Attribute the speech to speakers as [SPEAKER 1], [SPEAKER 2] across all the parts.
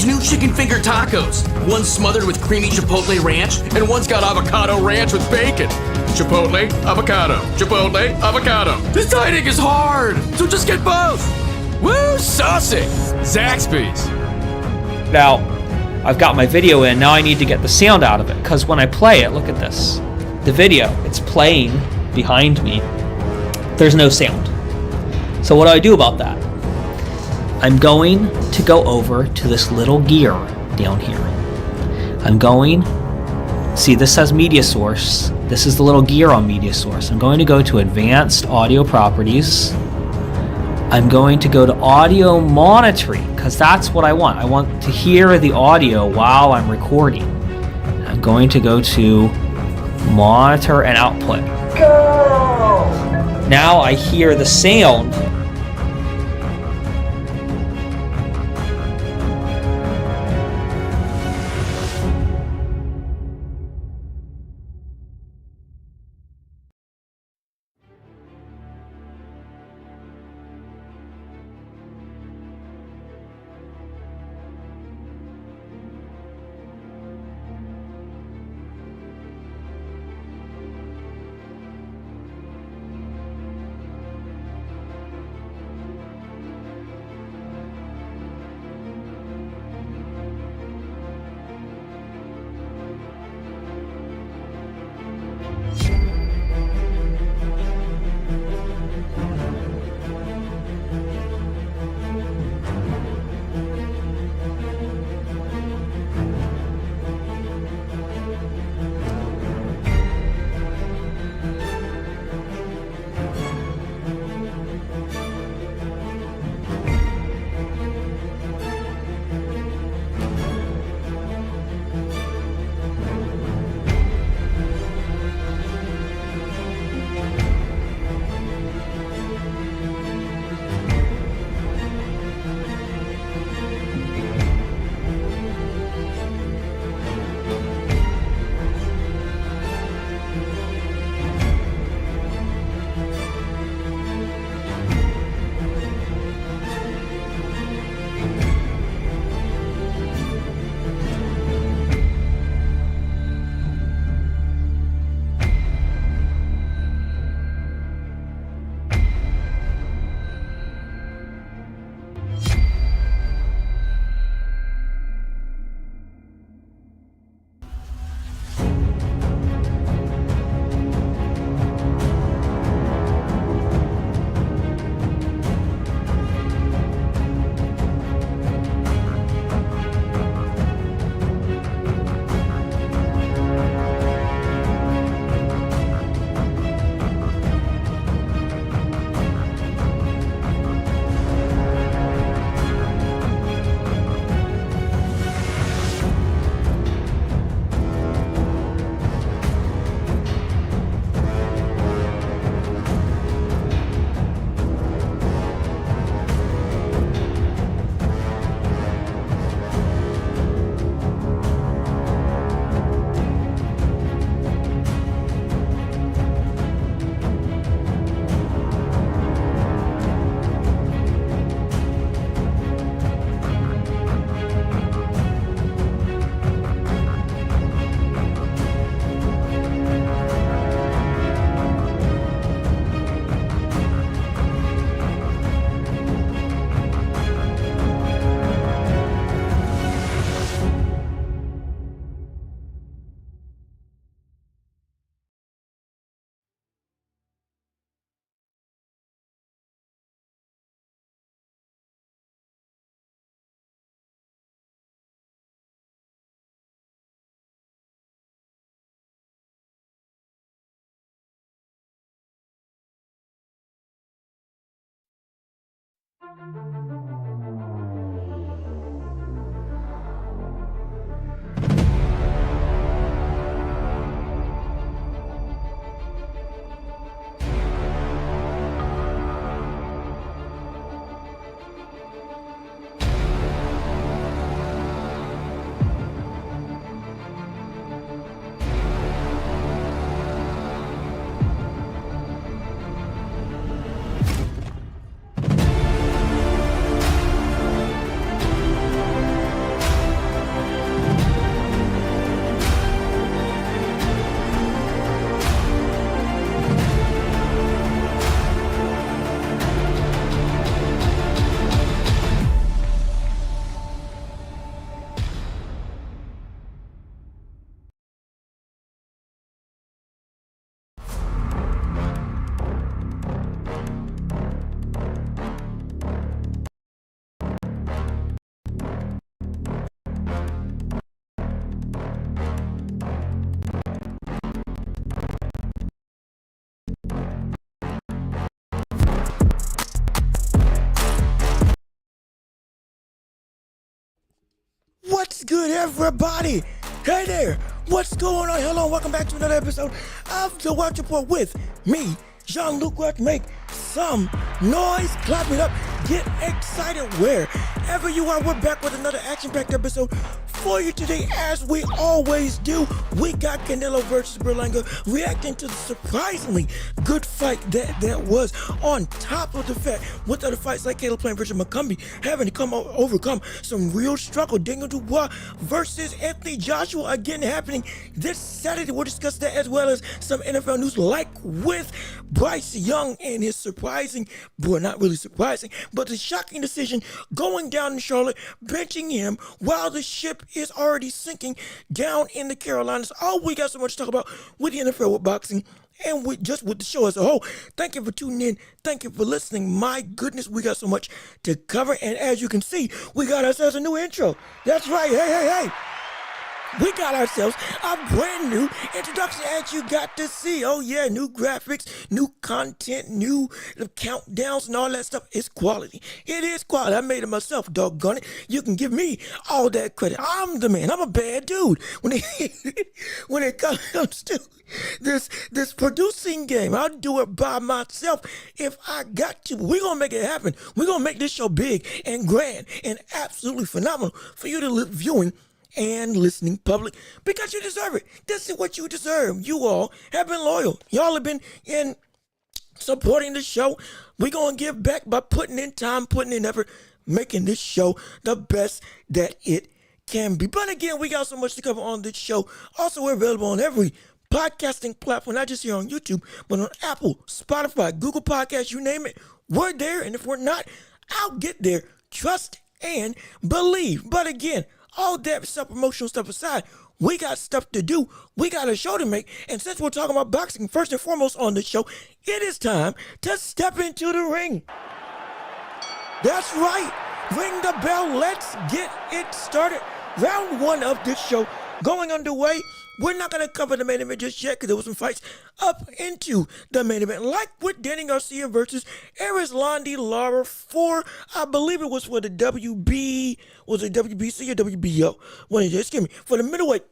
[SPEAKER 1] new chicken finger tacos. One's smothered with creamy chipotle ranch, and one's got avocado ranch with bacon. Chipotle, avocado, chipotle, avocado. This dieting is hard, so just get both. Woo, saucy. Zaxby's.
[SPEAKER 2] Now, I've got my video in, now I need to get the sound out of it, because when I play it, look at this. The video, it's playing behind me. There's no sound. So what do I do about that? I'm going to go over to this little gear down here. I'm going, see this says media source. This is the little gear on media source. I'm going to go to advanced audio properties. I'm going to go to audio monitoring because that's what I want. I want to hear the audio while I'm recording. I'm going to go to monitor and output. Go! Now I hear the sound.
[SPEAKER 3] good, everybody? Hey there, what's going on? Hello, welcome back to another episode of the Welch Report with me, Jean-Luc Welch. Make some noise, clap it up, get excited wherever you are. We're back with another action-packed episode for you today, as we always do. We got Canelo versus Berlanga, reacting to the surprisingly good fight that was, on top of the fact with other fights like Caleb Plant versus McCumbee having to overcome some real struggle. Daniel Dubois versus Anthony Joshua again happening this Saturday. We'll discuss that, as well as some NFL news, like with Bryce Young and his surprising, well, not really surprising, but the shocking decision going down in Charlotte, benching him while the ship is already sinking down in the Carolinas. Oh, we got so much to talk about with the NFL, with boxing, and with the show as a whole. Thank you for tuning in. Thank you for listening. My goodness, we got so much to cover. And as you can see, we got ourselves a new intro. That's right. Hey. We got ourselves a brand new introduction, as you got to see. Oh yeah, new graphics, new content, new countdowns and all that stuff. It's quality. It is quality. I made it myself, doggone it. You can give me all that credit. I'm the man. I'm a bad dude. When it comes to this producing game, I'll do it by myself if I got to. We're going to make it happen. We're going to make this show big and grand and absolutely phenomenal for you to viewing and listening public, because you deserve it. This is what you deserve. You all have been loyal. Y'all have been in supporting the show. We're going to give back by putting in time, putting in effort, making this show the best that it can be. But again, we got so much to cover on this show. Also, we're available on every podcasting platform, not just here on YouTube, but on Apple, Spotify, Google Podcasts, you name it. We're there, and if we're not, I'll get there. Trust and believe. But again, all that self-promotional stuff aside, we got stuff to do. We got a show to make. And since we're talking about boxing, first and foremost on this show, it is time to step into the ring. That's right. Ring the bell. Let's get it started. Round one of this show going underway. We're not going to cover the main event just yet, because there was some fights up into the main event, like with Danny Garcia versus Erislandy Lara for, I believe it was for the WB, was it WBC or WBO? Excuse me, for the middleweight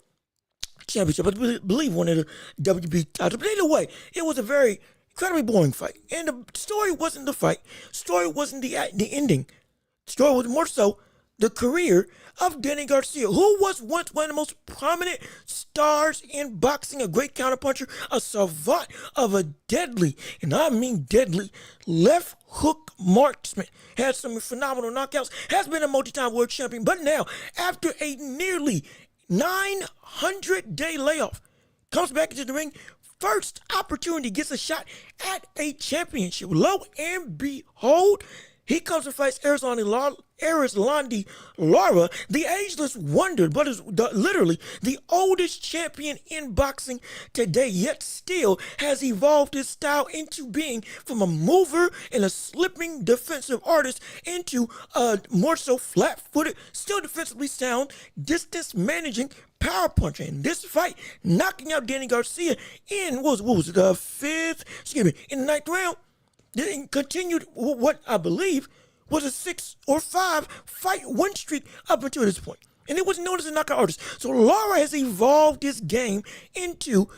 [SPEAKER 3] championship. I believe one of the WB titles. But either way, it was a very incredibly boring fight. And the story wasn't the fight. Story wasn't the ending. The story was more so the career of Danny Garcia, who was once one of the most prominent stars in boxing, a great counterpuncher, a savant of a deadly, and I mean deadly, left hook marksman. Had some phenomenal knockouts, has been a multi-time world champion, but now, after a nearly 900-day layoff, comes back into the ring. First opportunity, gets a shot at a championship. Lo and behold, he comes and fights Erislandy Lara, the ageless wonder, but is literally the oldest champion in boxing today, yet still has evolved his style into being from a mover and a slipping defensive artist into a more so flat-footed, still defensively sound, distance managing power puncher. In this fight, knocking out Danny Garcia in, what was it, in the ninth round. Then continued what I believe was a 6 or 5 fight win streak up until this point. And it was known as a knockout artist. So Lara has evolved his game into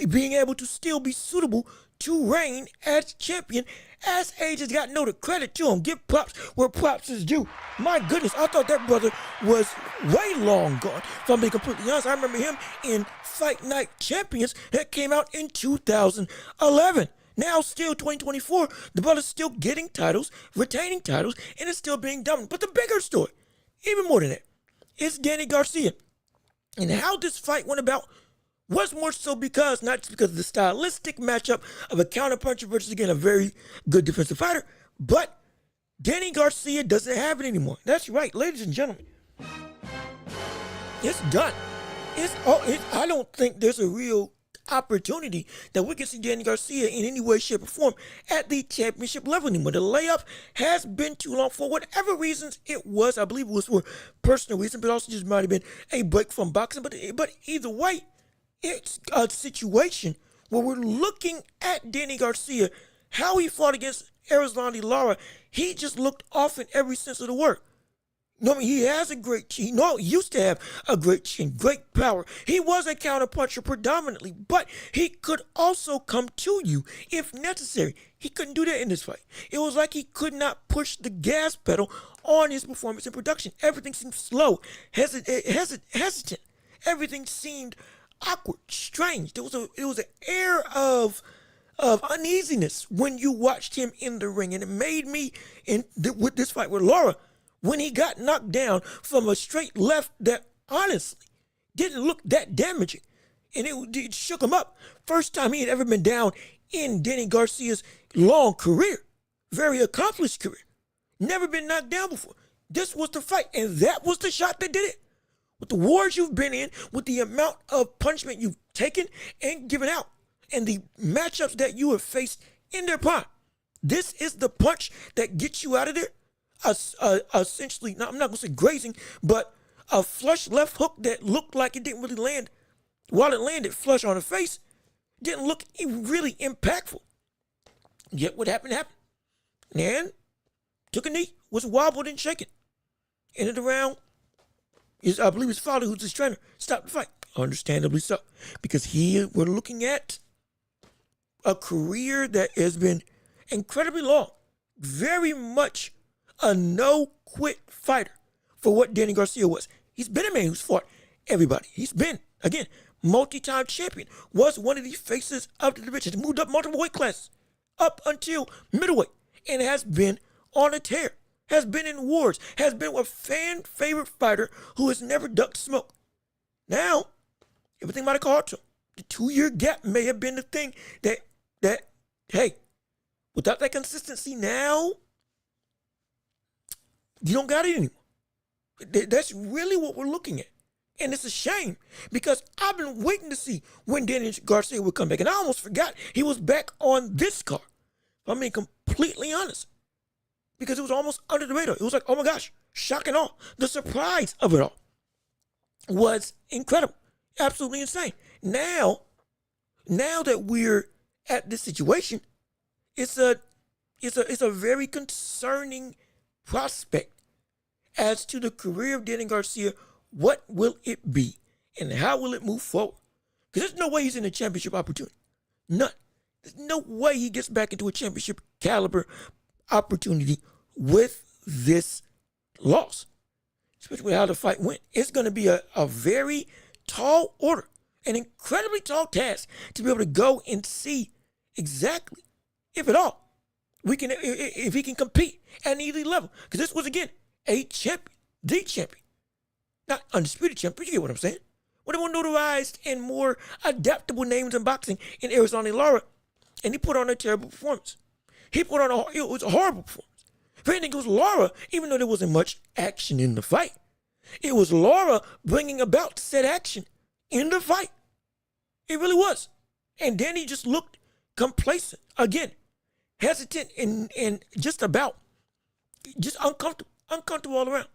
[SPEAKER 3] being able to still be suitable to reign as champion, as age has got noted. Credit to him. Give props where props is due. My goodness, I thought that brother was way long gone. If I'm being completely honest, I remember him in Fight Night Champions that came out in 2011. Now, still 2024, the brother's still getting titles, retaining titles, and it's still being dominant. But the bigger story, even more than that, is Danny Garcia. And how this fight went about was more so because, not just because of the stylistic matchup of a counterpuncher versus, again, a very good defensive fighter, but Danny Garcia doesn't have it anymore. That's right, ladies and gentlemen. It's done. I don't think there's a real opportunity that we can see Danny Garcia in any way, shape, or form at the championship level anymore. The layup has been too long for whatever reasons it was. I believe it was for personal reasons, but also just might have been a break from boxing. But either way, it's a situation where we're looking at Danny Garcia, how he fought against Erislandy Lara. He just looked off in every sense of the word. No, I mean, he has a great chin. No, he used to have a great chin, great power. He was a counterpuncher predominantly, but he could also come to you if necessary. He couldn't do that in this fight. It was like he could not push the gas pedal on his performance and production. Everything seemed slow, hesitant. Everything seemed awkward, strange. There was an air of uneasiness when you watched him in the ring, and it made me with this fight with Lara. When he got knocked down from a straight left that honestly didn't look that damaging. And it shook him up. First time he had ever been down in Danny Garcia's long career. Very accomplished career. Never been knocked down before. This was the fight. And that was the shot that did it. With the wars you've been in, with the amount of punishment you've taken and given out, and the matchups that you have faced in their prime, this is the punch that gets you out of there. Essentially, I'm not going to say grazing, but a flush left hook that looked like it didn't really land. While it landed flush on the face, didn't look really impactful. Yet what happened. And took a knee, was wobbled and shaken. Ended the round. I believe his father, who's his trainer, stopped the fight. Understandably so. Because we're looking at a career that has been incredibly long. Very much a no-quit fighter for what Danny Garcia was. He's been a man who's fought everybody. He's been, again, multi-time champion. Was one of the faces of the division. Has moved up multiple weight classes up until middleweight and has been on a tear. Has been in wars. Has been a fan-favorite fighter who has never ducked smoke. Now, everything might have caught to him. The 2-year gap may have been the thing that hey, without that consistency now, you don't got it anymore. That's really what we're looking at. And it's a shame because I've been waiting to see when Danny Garcia would come back. And I almost forgot he was back on this card. If I'm being completely honest. Because it was almost under the radar. It was like, oh my gosh, shock and awe. The surprise of it all was incredible. Absolutely insane. Now that we're at this situation, it's a very concerning prospect as to the career of Danny Garcia. What will it be and how will it move forward? Because there's no way he's in a championship opportunity. None. There's no way he gets back into a championship caliber opportunity with this loss, especially with how the fight went. It's going to be a very tall order, an incredibly tall task to be able to go and see exactly, if at all, if he can compete at an elite level. Because this was, again, a champion, the champion. Not undisputed champion, you get what I'm saying. One of the more notarized and more adaptable names in boxing in Arizona Lara, and he put on a terrible performance. It was a horrible performance. If anything, it was Lara, even though there wasn't much action in the fight. It was Lara bringing about said action in the fight. It really was. And Danny just looked complacent. Again, hesitant and just uncomfortable all around.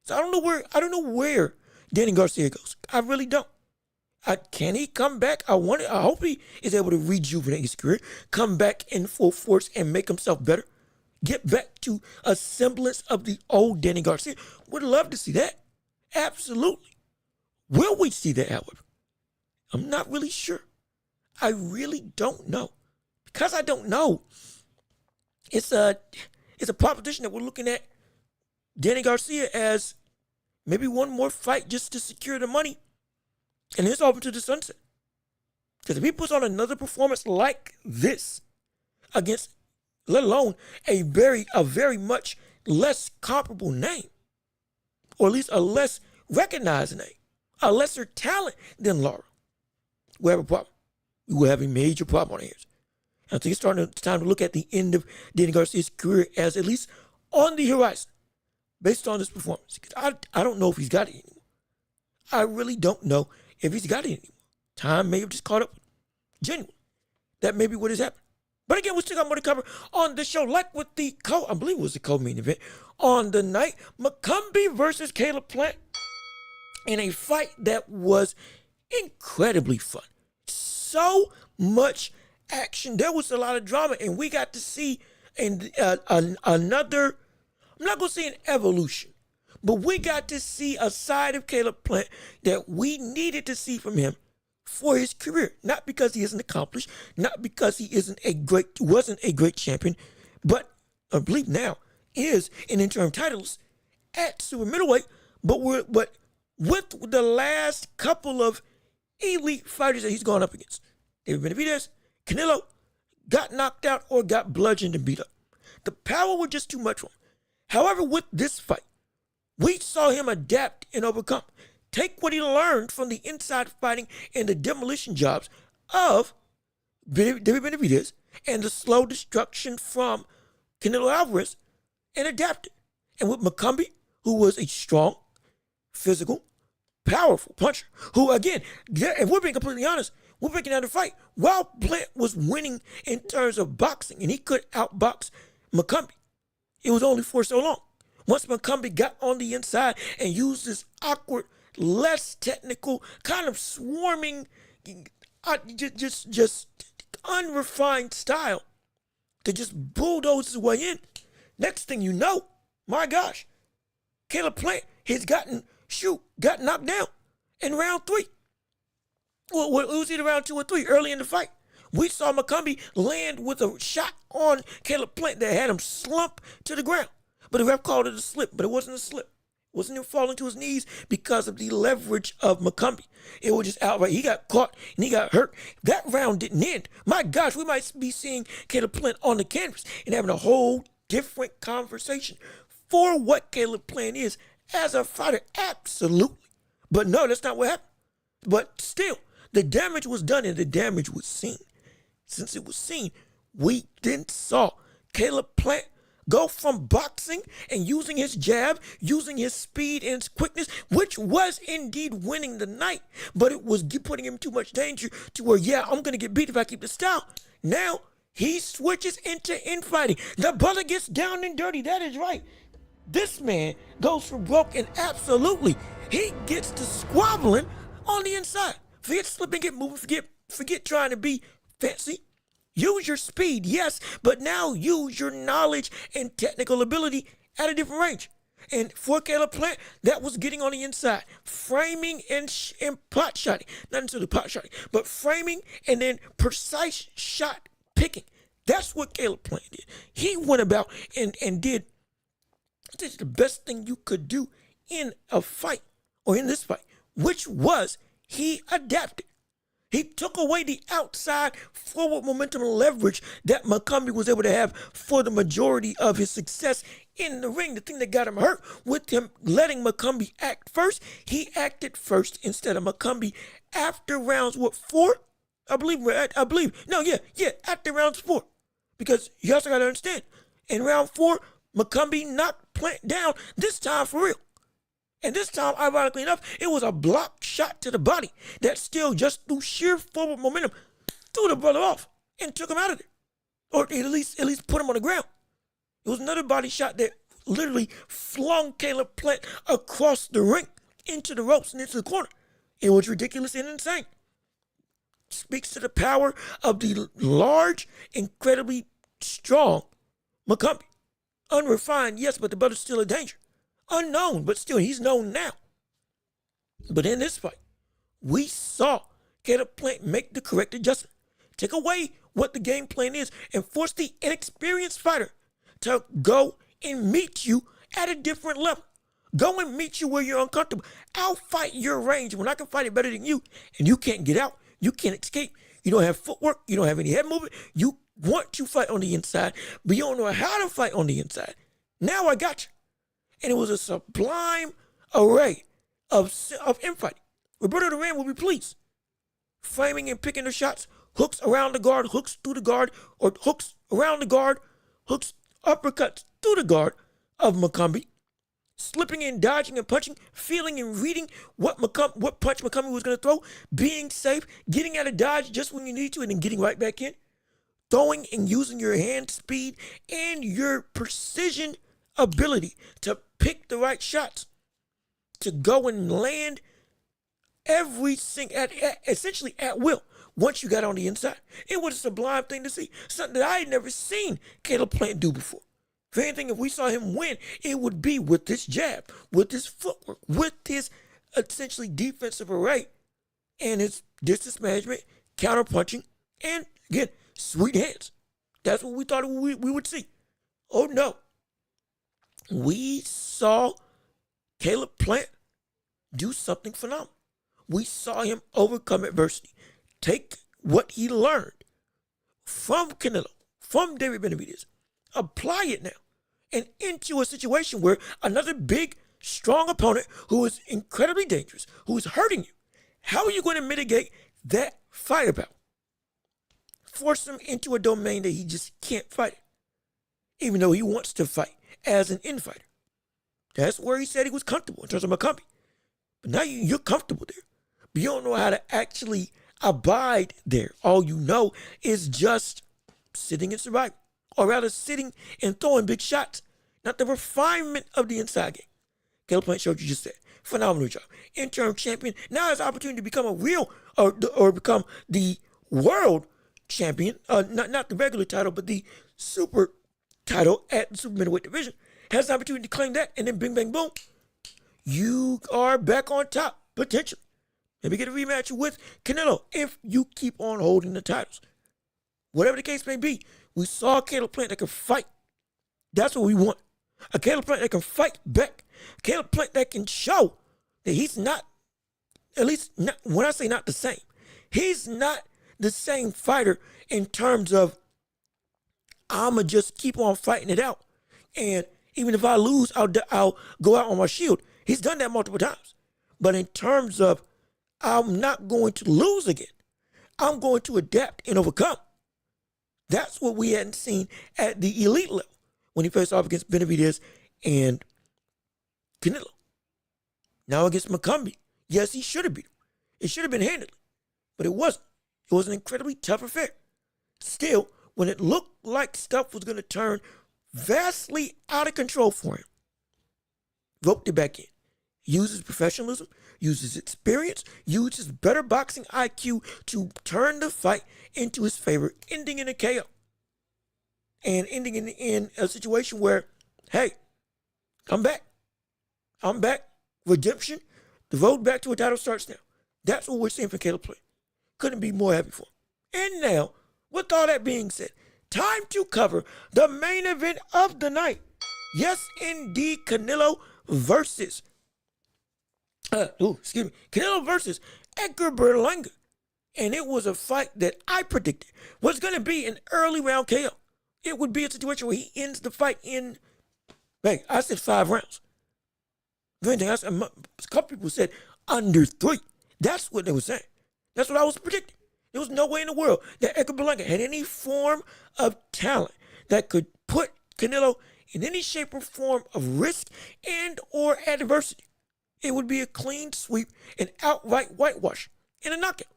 [SPEAKER 3] So I don't know where Danny Garcia goes. I really don't. Can he come back? I hope he is able to rejuvenate his career, come back in full force and make himself better. Get back to a semblance of the old Danny Garcia. Would love to see that. Absolutely. Will we see that, however? I'm not really sure. I really don't know. Because I don't know, it's a proposition that we're looking at Danny Garcia as maybe one more fight just to secure the money. And it's open to the sunset. Because if he puts on another performance like this against, let alone a very much less comparable name, or at least a less recognized name, a lesser talent than Lara, we'll have a problem. We will have a major problem on our hands. I think it's time to look at the end of Danny Garcia's career as at least on the horizon, based on this performance. Because I don't know if he's got it anymore. I really don't know if he's got it anymore. Time may have just caught up with him. Genuinely. That may be what has happened. But again, we still got more to cover on the show, like with I believe it was the co-main event on the night. McCombie versus Caleb Plant in a fight that was incredibly fun. So much action. There was a lot of drama, and we got to see another, I'm not going to say an evolution, But we got to see a side of Caleb Plant that we needed to see from him for his career. Not because he isn't accomplished, not because he wasn't a great champion, but I believe now is an interim titleist at super middleweight. But with the last couple of elite fighters that he's gone up against, David Benavidez, Canelo, got knocked out or got bludgeoned and beat up. The power was just too much for him. However, with this fight, we saw him adapt and overcome. Take what he learned from the inside fighting and the demolition jobs of David Benavidez and the slow destruction from Canelo Alvarez and adapt it. And with McCombie, who was a strong, physical, powerful puncher, who again, if we're being completely honest, we're breaking down the fight. While Plant was winning in terms of boxing and he could outbox McCombie, it was only for so long. Once McCombie got on the inside and used this awkward, less technical, kind of swarming, just unrefined style to just bulldoze his way in, next thing you know, my gosh, Caleb Plant got knocked down in round 3. Well, it was either round 2 or 3 early in the fight. We saw McCombie land with a shot on Caleb Plant that had him slump to the ground. But the ref called it a slip, but it wasn't a slip. It wasn't him falling to his knees because of the leverage of McCombie. It was just outright. He got caught and he got hurt. That round didn't end. My gosh, we might be seeing Caleb Plant on the canvas and having a whole different conversation for what Caleb Plant is as a fighter. Absolutely. But no, that's not what happened. But still, the damage was done and the damage was seen. Since it was seen, we then saw Caleb Plant go from boxing and using his jab, using his speed and his quickness, which was indeed winning the night, but it was putting him too much danger to where, yeah, I'm going to get beat if I keep the style. Now, he switches into infighting. The brother gets down and dirty. That is right. This man goes for broke and absolutely, he gets to squabbling on the inside. Forget slipping, get moving, forget trying to be fancy. Use your speed, yes, but now use your knowledge and technical ability at a different range. And for Caleb Plant, that was getting on the inside, framing and pot shotting. Not necessarily pot shotting, but framing and then precise shot picking. That's what Caleb Plant did. He went about and did the best thing you could do in a fight, or in this fight, which was he adapted. He took away the outside forward momentum and leverage that McCombie was able to have for the majority of his success in the ring. The thing that got him hurt with him letting McCombie act first, he acted first instead of McCombie after rounds, 4? After rounds 4. Because you also got to understand, in round 4, McCombie knocked Plant down, this time for real. And this time, ironically enough, it was a block shot to the body that still, just through sheer forward momentum, threw the brother off and took him out of there. Or at least put him on the ground. It was another body shot that literally flung Caleb Plant across the ring, into the ropes and into the corner. It was ridiculous and insane. Speaks to the power of the large, incredibly strong McCombie. Unrefined, yes, but the brother's still a danger. Unknown, but still, he's known now. But in this fight, we saw Caleb Plant make the correct adjustment. Take away what the game plan is and force the inexperienced fighter to go and meet you at a different level. Go and meet you where you're uncomfortable. I'll fight your range when I can fight it better than you, and you can't get out. You can't escape. You don't have footwork. You don't have any head movement. You want to fight on the inside, but you don't know how to fight on the inside. Now I got you. And it was a sublime array of infighting. Roberto Duran will be pleased. Framing and picking the shots, hooks around the guard, hooks through the guard, or hooks around the guard, hooks, uppercuts through the guard of McCombie. Slipping and dodging and punching, feeling and reading what punch McCombie was going to throw, being safe, getting out of dodge just when you need to, and then getting right back in. Throwing and using your hand speed and your precision ability to pick the right shots, to go and land everything essentially at will once you got on the inside. It was a sublime thing to see. Something that I had never seen Caleb Plant do before. If anything, if we saw him win, it would be with this jab, with his footwork, with his essentially defensive array, and his distance management, counter punching, and again, sweet hands. That's what we thought we would see. Oh no. We saw Caleb Plant do something phenomenal. We saw him overcome adversity, take what he learned from Canelo, from David Benavidez, apply it now, and into a situation where another big, strong opponent who is incredibly dangerous, who is hurting you, how are you going to mitigate that fighter power? Force him into a domain that he just can't fight it, even though he wants to fight as an infighter. That's where he said he was comfortable in terms of McCombie. But now you're comfortable there. But you don't know how to actually abide there. All you know is just sitting and surviving. Or rather sitting and throwing big shots. Not the refinement of the inside game. Caleb Plant showed you just that. Phenomenal job. Interim champion. Now has the opportunity to become a real or become the world champion. Not the regular title, but the super title at the super middleweight division. Has the opportunity to claim that, and then bing, bang, boom. You are back on top, potentially. Maybe get a rematch with Canelo if you keep on holding the titles. Whatever the case may be, we saw a Caleb Plant that can fight. That's what we want. A Caleb Plant that can fight back. A Caleb Plant that can show that he's not, at least not, when I say not the same, he's not the same fighter in terms of I'ma just keep on fighting it out. And even if I lose, I'll go out on my shield. He's done that multiple times. But in terms of I'm not going to lose again, I'm going to adapt and overcome. That's what we hadn't seen at the elite level when he faced off against Benavidez and Canelo. Now against McCombie, yes, he should have beat him. It should have been handedly, but it wasn't. It was an incredibly tough affair. Still, when it looked like stuff was going to turn vastly out of control for him, roped it back in. Uses professionalism, uses experience, uses better boxing IQ to turn the fight into his favor, ending in a KO. And ending in a situation where, hey, I'm back. I'm back. Redemption. The road back to a title starts now. That's what we're seeing for Caleb Plant. Couldn't be more happy for him. And now, with all that being said, time to cover the main event of the night. Yes, indeed, Canelo versus Canelo versus Edgar Berlanga. And it was a fight that I predicted was going to be an early round KO. It would be a situation where he ends the fight in, hey, I said 5 rounds. If anything, a couple people said under 3. That's what they were saying. That's what I was predicting. There was no way in the world that Edgar Berlanga had any form of talent that could put Canelo in any shape or form of risk and or adversity. It would be a clean sweep and outright whitewash in a knockout.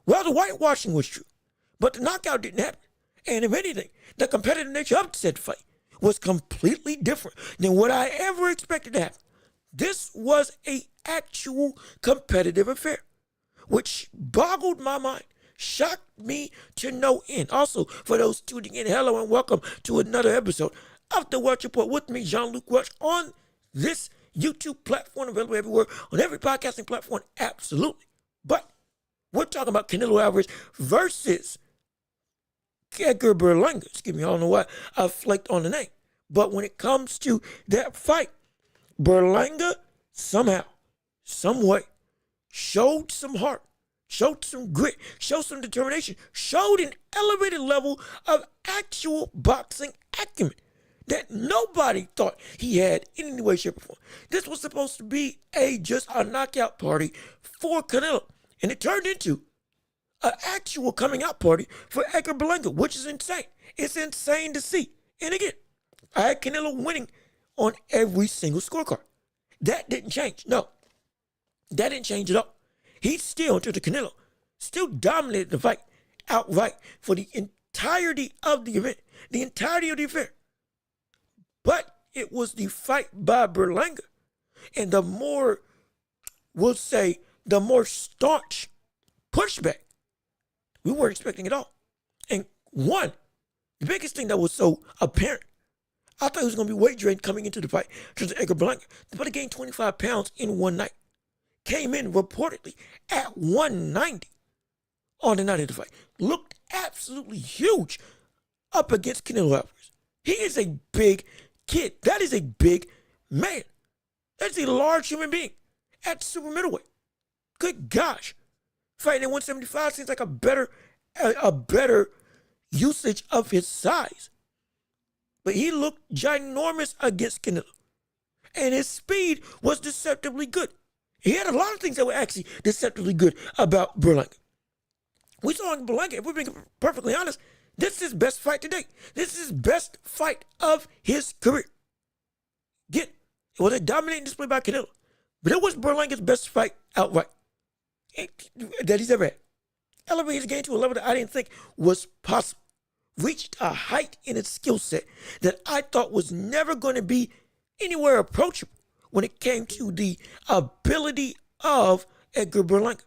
[SPEAKER 3] Well, the whitewashing was true, but the knockout didn't happen. And if anything, the competitive nature of said fight was completely different than what I ever expected to happen. This was an actual competitive affair, which boggled my mind, shocked me to no end. Also, for those tuning in, hello and welcome to another episode of the Welch Report with me, Jean-Luc Welch, on this YouTube platform, available everywhere, on every podcasting platform, absolutely. But we're talking about Canelo Alvarez versus Edgar Berlanga. Excuse me, I don't know why I flaked on the name. But when it comes to that fight, Berlanga somehow, some way, showed some heart, showed some grit, showed some determination, showed an elevated level of actual boxing acumen that nobody thought he had in any way, shape, or form. This was supposed to be just a knockout party for Canelo, and it turned into an actual coming out party for Edgar Berlanga, which is insane. It's insane to see. And again, I had Canelo winning on every single scorecard. That didn't change. No, that didn't change at all. He still, until the Canelo, still dominated the fight outright for the entirety of the event, the entirety of the affair. But it was the fight by Berlanga, and the more, we'll say, the more staunch pushback we weren't expecting at all. And one, the biggest thing that was so apparent I thought he was going to be weight drained coming into the fight to Edgar Berlanga. But he gained 25 pounds in one night. Came in reportedly at 190 on the night of the fight. Looked absolutely huge up against Canelo Alvarez. He is a big kid. That is a big man. That's a large human being at super middleweight. Good gosh. Fighting at 175 seems like a better usage of his size. But he looked ginormous against Canelo. And his speed was deceptively good. He had a lot of things that were actually deceptively good about Berlanga. We saw in Berlanga, if we're being perfectly honest, this is his best fight to date. This is his best fight of his career. Again, it was a dominating display by Canelo. But it was Berlanga's best fight outright that he's ever had. Elevated his game to a level that I didn't think was possible. Reached a height in its skill set that I thought was never going to be anywhere approachable when it came to the ability of Edgar Berlanga.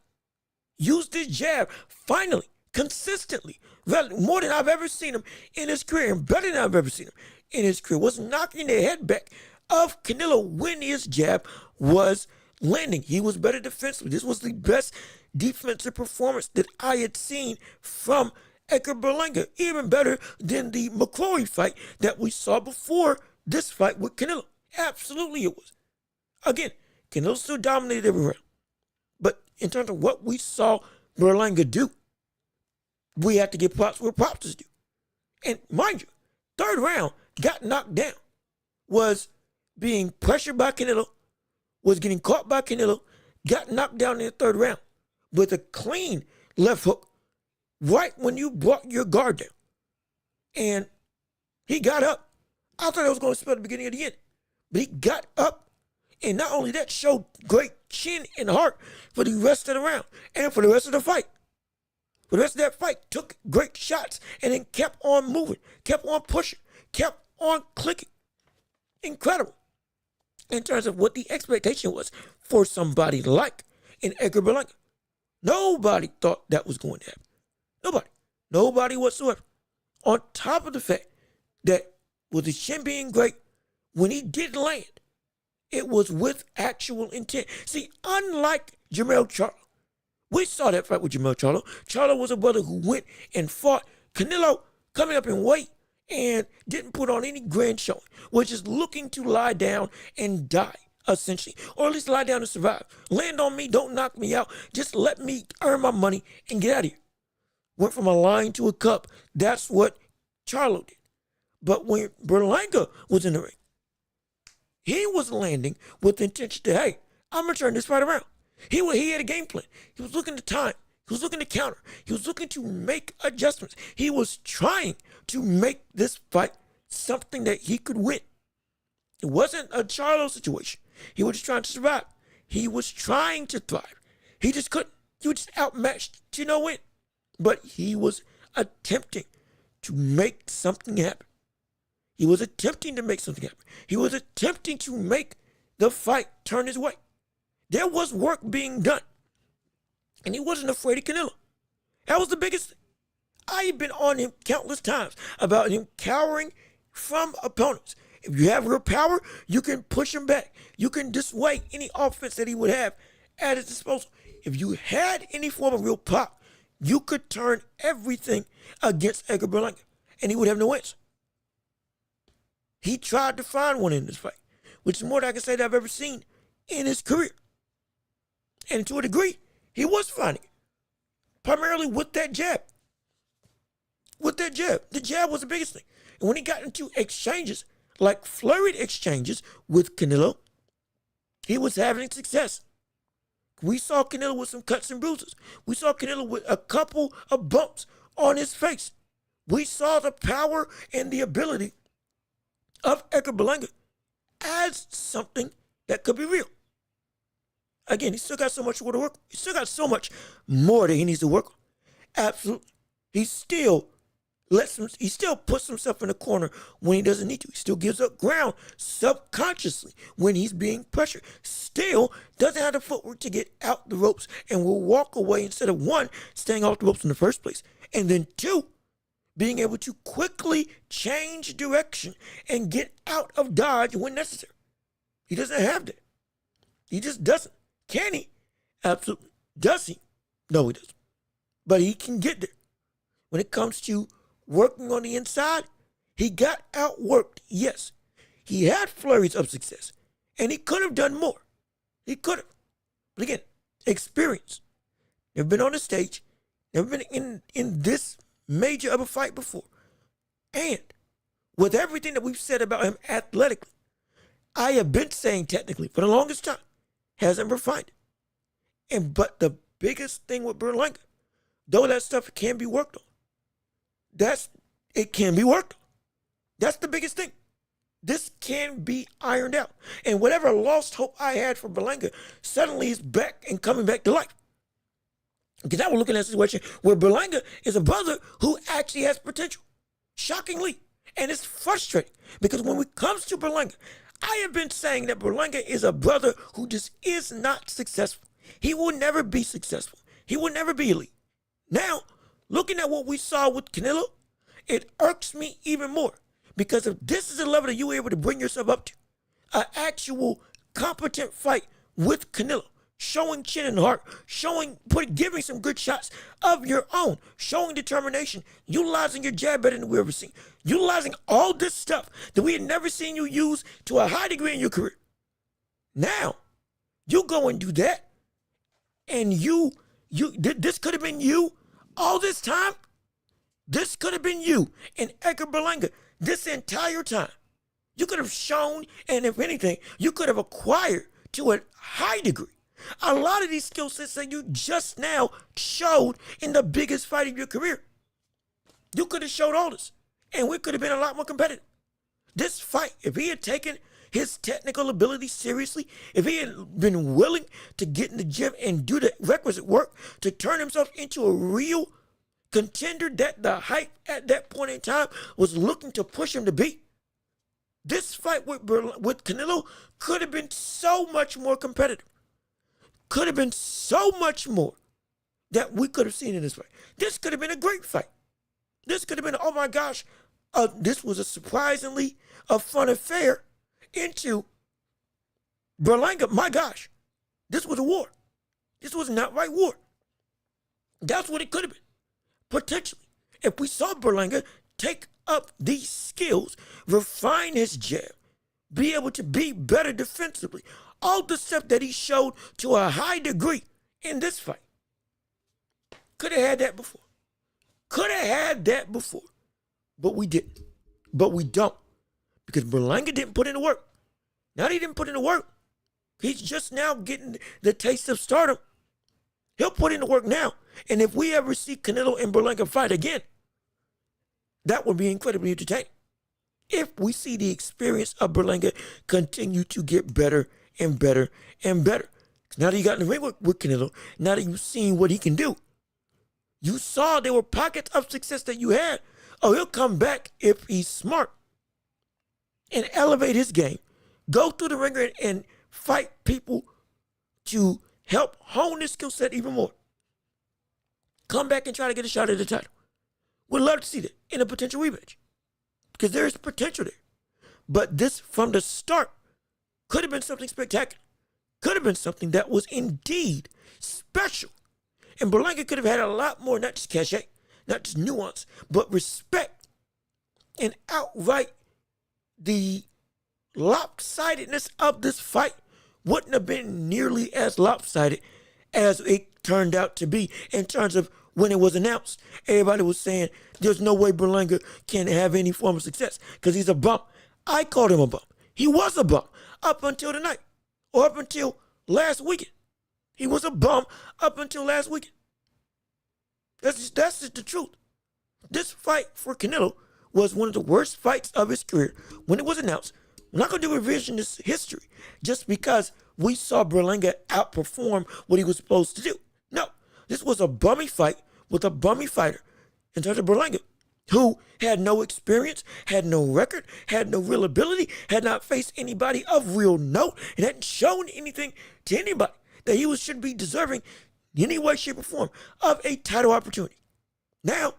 [SPEAKER 3] Used his jab finally, consistently, more than I've ever seen him in his career, and better than I've ever seen him in his career. Was knocking the head back of Canelo when his jab was landing. He was better defensively. This was the best defensive performance that I had seen from Edgar Berlanga, even better than the McCrory fight that we saw before this fight with Canelo. Absolutely it was. Again, Canelo still dominated every round. But in terms of what we saw Berlanga do, we have to give props where props is due. And mind you, third round, got knocked down, was being pressured by Canelo, was getting caught by Canelo, got knocked down in the third round with a clean left hook right when you brought your guard down. And he got up. I thought I was going to spell the beginning of the end. But he got up, and not only that, showed great chin and heart for the rest of the round and for the rest of the fight. For the rest of that fight, took great shots and then kept on moving, kept on pushing, kept on clicking. Incredible. In terms of what the expectation was for somebody like an Edgar Berlanga. Nobody thought that was going to happen. Nobody. Nobody whatsoever. On top of the fact that with his chin being great, when he did land, it was with actual intent. See, unlike Jermell Charlo, we saw that fight with Jermell Charlo. Charlo was a brother who went and fought Canelo coming up in weight and didn't put on any grand showing, was just looking to lie down and die, essentially, or at least lie down and survive. Land on me, don't knock me out, just let me earn my money and get out of here. Went from a lion to a cub. That's what Charlo did. But when Berlanga was in the ring, he was landing with the intention to, hey, I'm going to turn this fight around. He had a game plan. He was looking to time. He was looking to counter. He was looking to make adjustments. He was trying to make this fight something that he could win. It wasn't a Charlo situation. He was just trying to survive. He was trying to thrive. He just couldn't. He was just outmatched to no win. But he was attempting to make something happen. He was attempting to make something happen. He was attempting to make the fight turn his way. There was work being done. And he wasn't afraid of Canelo. That was the biggest thing. I've been on him countless times about him cowering from opponents. If you have real power, you can push him back. You can dissuade any offense that he would have at his disposal. If you had any form of real pop, you could turn everything against Edgar Berlanga, and he would have no answer. He tried to find one in this fight, which is more than I can say that I've ever seen in his career. And to a degree, he was finding it, primarily with that jab. With that jab. The jab was the biggest thing. And when he got into exchanges, like flurried exchanges with Canelo, he was having success. We saw Canelo with some cuts and bruises. We saw Canelo with a couple of bumps on his face. We saw the power and the ability of Edgar Berlanga as something that could be real. Again, he still got so much more to work on. He still got so much more that he needs to work on. Absolutely. He still puts himself in the corner when he doesn't need to. He still gives up ground subconsciously when he's being pressured. Still doesn't have the footwork to get out the ropes and will walk away instead of one, staying off the ropes in the first place. And then two, being able to quickly change direction and get out of dodge when necessary. He doesn't have that. He just doesn't. Can he? Absolutely. Does he? No, he doesn't. But he can get there. When it comes to working on the inside, he got outworked, yes. He had flurries of success, and he could have done more. He could have. But again, experience. Never been on the stage, never been in this major of a fight before. And with everything that we've said about him athletically, I have been saying technically for the longest time, hasn't refined it. But the biggest thing with Berlanga, though that stuff can be worked on, it can be worked on. That's the biggest thing. This can be ironed out. And whatever lost hope I had for Berlanga suddenly is back and coming back to life. Because now we're looking at a situation where Berlanga is a brother who actually has potential. Shockingly. And it's frustrating because when it comes to Berlanga, I have been saying that Berlanga is a brother who just is not successful. He will never be successful. He will never be elite. Now, looking at what we saw with Canelo, it irks me even more. Because if this is the level that you were able to bring yourself up to, an actual competent fight with Canelo, showing chin and heart, giving some good shots of your own, showing determination, utilizing your jab better than we ever seen, utilizing all this stuff that we had never seen you use to a high degree in your career. Now, you go and do that, and this could have been you all this time. This could have been you and Edgar Berlanga this entire time. You could have shown, and if anything, you could have acquired to a high degree a lot of these skill sets that you just now showed in the biggest fight of your career. You could have showed all this, and we could have been a lot more competitive. This fight, if he had taken his technical ability seriously, if he had been willing to get in the gym and do the requisite work to turn himself into a real contender that the hype at that point in time was looking to push him to be, this fight with Canelo could have been so much more competitive. Could have been so much more that we could have seen in this fight. This could have been a great fight. This could have been, oh my gosh, this was a surprisingly fun affair into Berlanga. My gosh, this was a war. This was an outright war. That's what it could have been. Potentially, if we saw Berlanga take up these skills, refine his jab, be able to be better defensively, all the stuff that he showed to a high degree in this fight. Could have had that before. Could have had that before. But we didn't. But we don't. Because Berlanga didn't put in the work. Now that he didn't put in the work, he's just now getting the taste of stardom. He'll put in the work now. And if we ever see Canelo and Berlanga fight again, that would be incredibly entertaining. If we see the experience of Berlanga continue to get better and better and better. Now that you got in the ring with Canelo, now that you've seen what he can do, you saw there were pockets of success that you had. Oh, he'll come back if he's smart and elevate his game. Go through the ringer and fight people to help hone his skill set even more. Come back and try to get a shot at the title. Would love to see that in a potential rematch because there is potential there. But this, from the start, could have been something spectacular. Could have been something that was indeed special. And Berlanga could have had a lot more, not just cachet, not just nuance, but respect. And outright, the lopsidedness of this fight wouldn't have been nearly as lopsided as it turned out to be in terms of when it was announced. Everybody was saying there's no way Berlanga can have any form of success because he's a bump. I called him a bump. He was a bump up until tonight or up until last weekend. He was a bum up until last weekend. That's just the truth. This fight for Canelo was one of the worst fights of his career when it was announced. I'm not going to do revisionist history just because we saw Berlanga outperform what he was supposed to do. No, this was a bummy fight with a bummy fighter in terms of Berlanga, who had no experience, had no record, had no real ability, had not faced anybody of real note, and hadn't shown anything to anybody that he should be deserving in any way, shape, or form of a title opportunity. Now,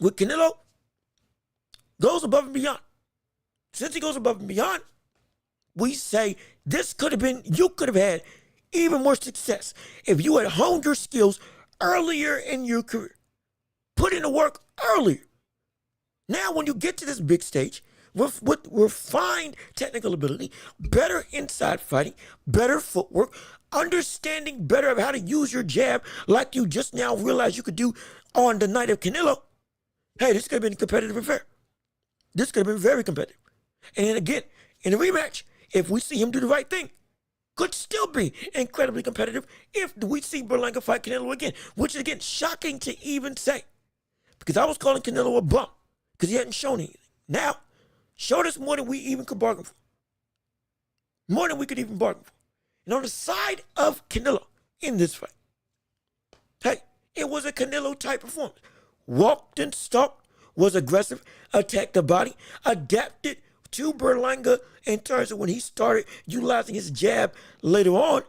[SPEAKER 3] with Canelo, goes above and beyond. Since he goes above and beyond, we say you could have had even more success if you had honed your skills earlier in your career. Put in the work earlier. Now, when you get to this big stage, with refined technical ability, better inside fighting, better footwork, understanding better of how to use your jab like you just now realized you could do on the night of Canelo, hey, this could have been competitive and fair. This could have been very competitive. And then again, in a rematch, if we see him do the right thing, could still be incredibly competitive if we see Berlanga fight Canelo again, which is, again, shocking to even say. Because I was calling Canelo a bum because he hadn't shown anything. Now, showed us more than we even could bargain for. More than we could even bargain for. And on the side of Canelo in this fight, hey, it was a Canelo-type performance. Walked and stalked, was aggressive, attacked the body, adapted to Berlanga in terms of when he started utilizing his jab later on.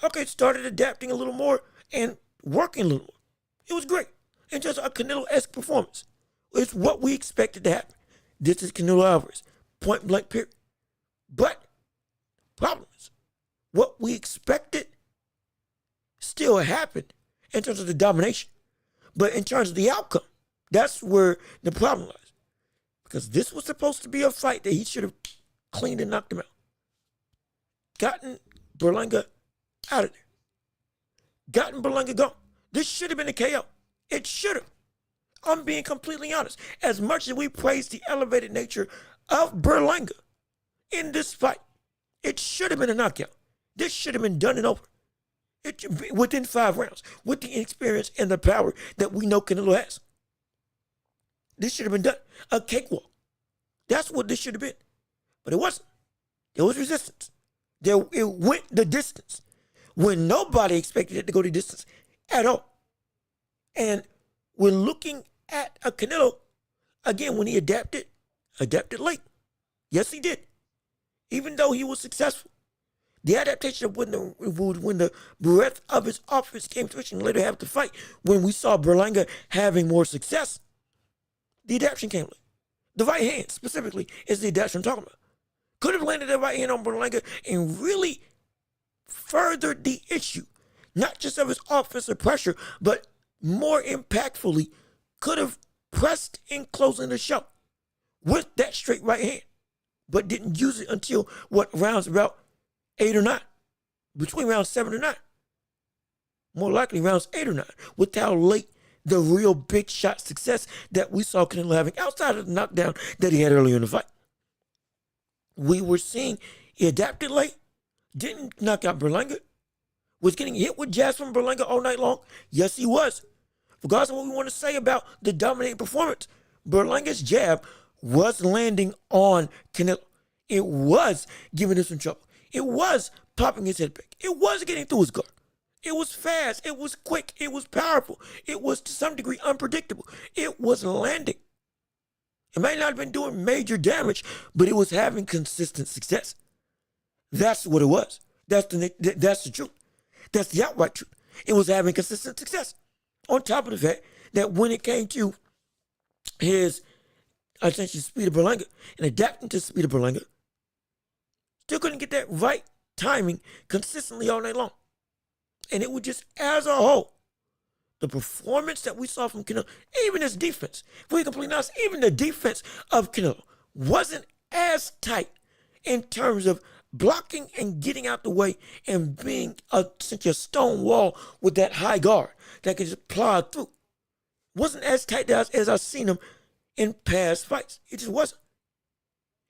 [SPEAKER 3] Okay, started adapting a little more and working a little more. It was great. And just a Canelo-esque performance. It's what we expected to happen. This is Canelo Alvarez, point blank period. But problem is, what we expected still happened in terms of the domination. But in terms of the outcome, that's where the problem lies. Because this was supposed to be a fight that he should have cleaned and knocked him out. Gotten Berlanga out of there. Gotten Berlanga gone. This should have been a KO. It should have. I'm being completely honest. As much as we praise the elevated nature of Berlanga in this fight, it should have been a knockout. This should have been done and over. Within 5 rounds, with the experience and the power that we know Canelo has. This should have been done. A cakewalk. That's what this should have been. But it wasn't. There was resistance. It went the distance when nobody expected it to go the distance at all. And we're looking at a Canelo, again, when he adapted late. Yes, he did. Even though he was successful. The adaptation of when the breadth of his offense came to fruition later after the fight, when we saw Berlanga having more success, the adaptation came late. The right hand, specifically, is the adaptation I'm talking about. Could have landed that right hand on Berlanga and really furthered the issue, not just of his offensive pressure, but more impactfully, could have pressed in closing the show with that straight right hand, but didn't use it until, rounds about 8 or 9, between rounds 7 or 9. More likely rounds 8 or 9, with how late the real big shot success that we saw Canelo having outside of the knockdown that he had earlier in the fight. We were seeing he adapted late, didn't knock out Berlanga, was getting hit with jabs from Berlanga all night long. Yes, he was. Regardless of what we want to say about the dominating performance, Berlanga's jab was landing on Canelo. It was giving him some trouble. It was popping his head back. It was getting through his guard. It was fast. It was quick. It was powerful. It was to some degree unpredictable. It was landing. It might not have been doing major damage, but it was having consistent success. That's what it was. That's the truth. That's the outright truth. It was having consistent success. On top of the fact that when it came to his essentially speed of Berlanga and adapting to the speed of Berlanga, still couldn't get that right timing consistently all night long. And it was just, as a whole, the performance that we saw from Canelo, even his defense, if we're completely honest, even the defense of Canelo wasn't as tight in terms of blocking and getting out the way and being essentially a stone wall with that high guard that could just plow through. Wasn't as tight as I've seen him in past fights. It just wasn't.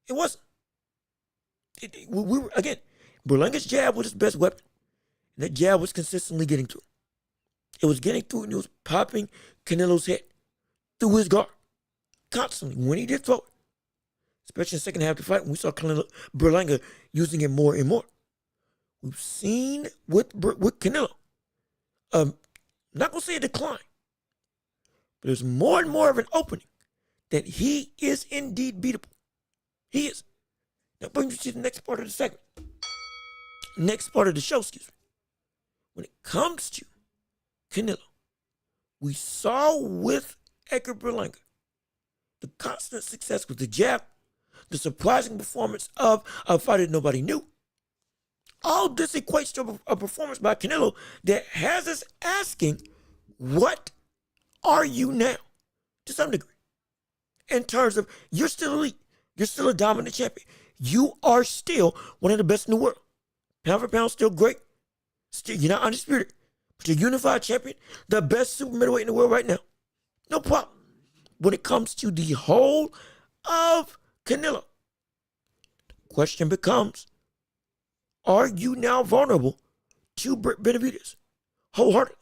[SPEAKER 3] It wasn't. We were, again, Berlanga's jab was his best weapon. And that jab was consistently getting through. It was getting through and it was popping Canelo's head through his guard. Constantly, when he did throw it. Especially in the second half of the fight, when we saw Berlanga using it more and more. We've seen with Canelo, not going to say a decline, but there's more and more of an opening that he is indeed beatable. He is. That brings you to the next part of the segment. Next part of the show, excuse me. When it comes to Canelo, we saw with Edgar Berlanga. The constant success with the jab, the surprising performance of a fighter nobody knew. All this equates to a performance by Canelo that has us asking, what are you now? To some degree. In terms of, you're still elite. You're still a dominant champion. You are still one of the best in the world. Pound for pound, still great. Still, you're not undisputed. But you're unified champion, the best super middleweight in the world right now. No problem. When it comes to the whole of Canelo, the question becomes, are you now vulnerable to Benavidez wholeheartedly?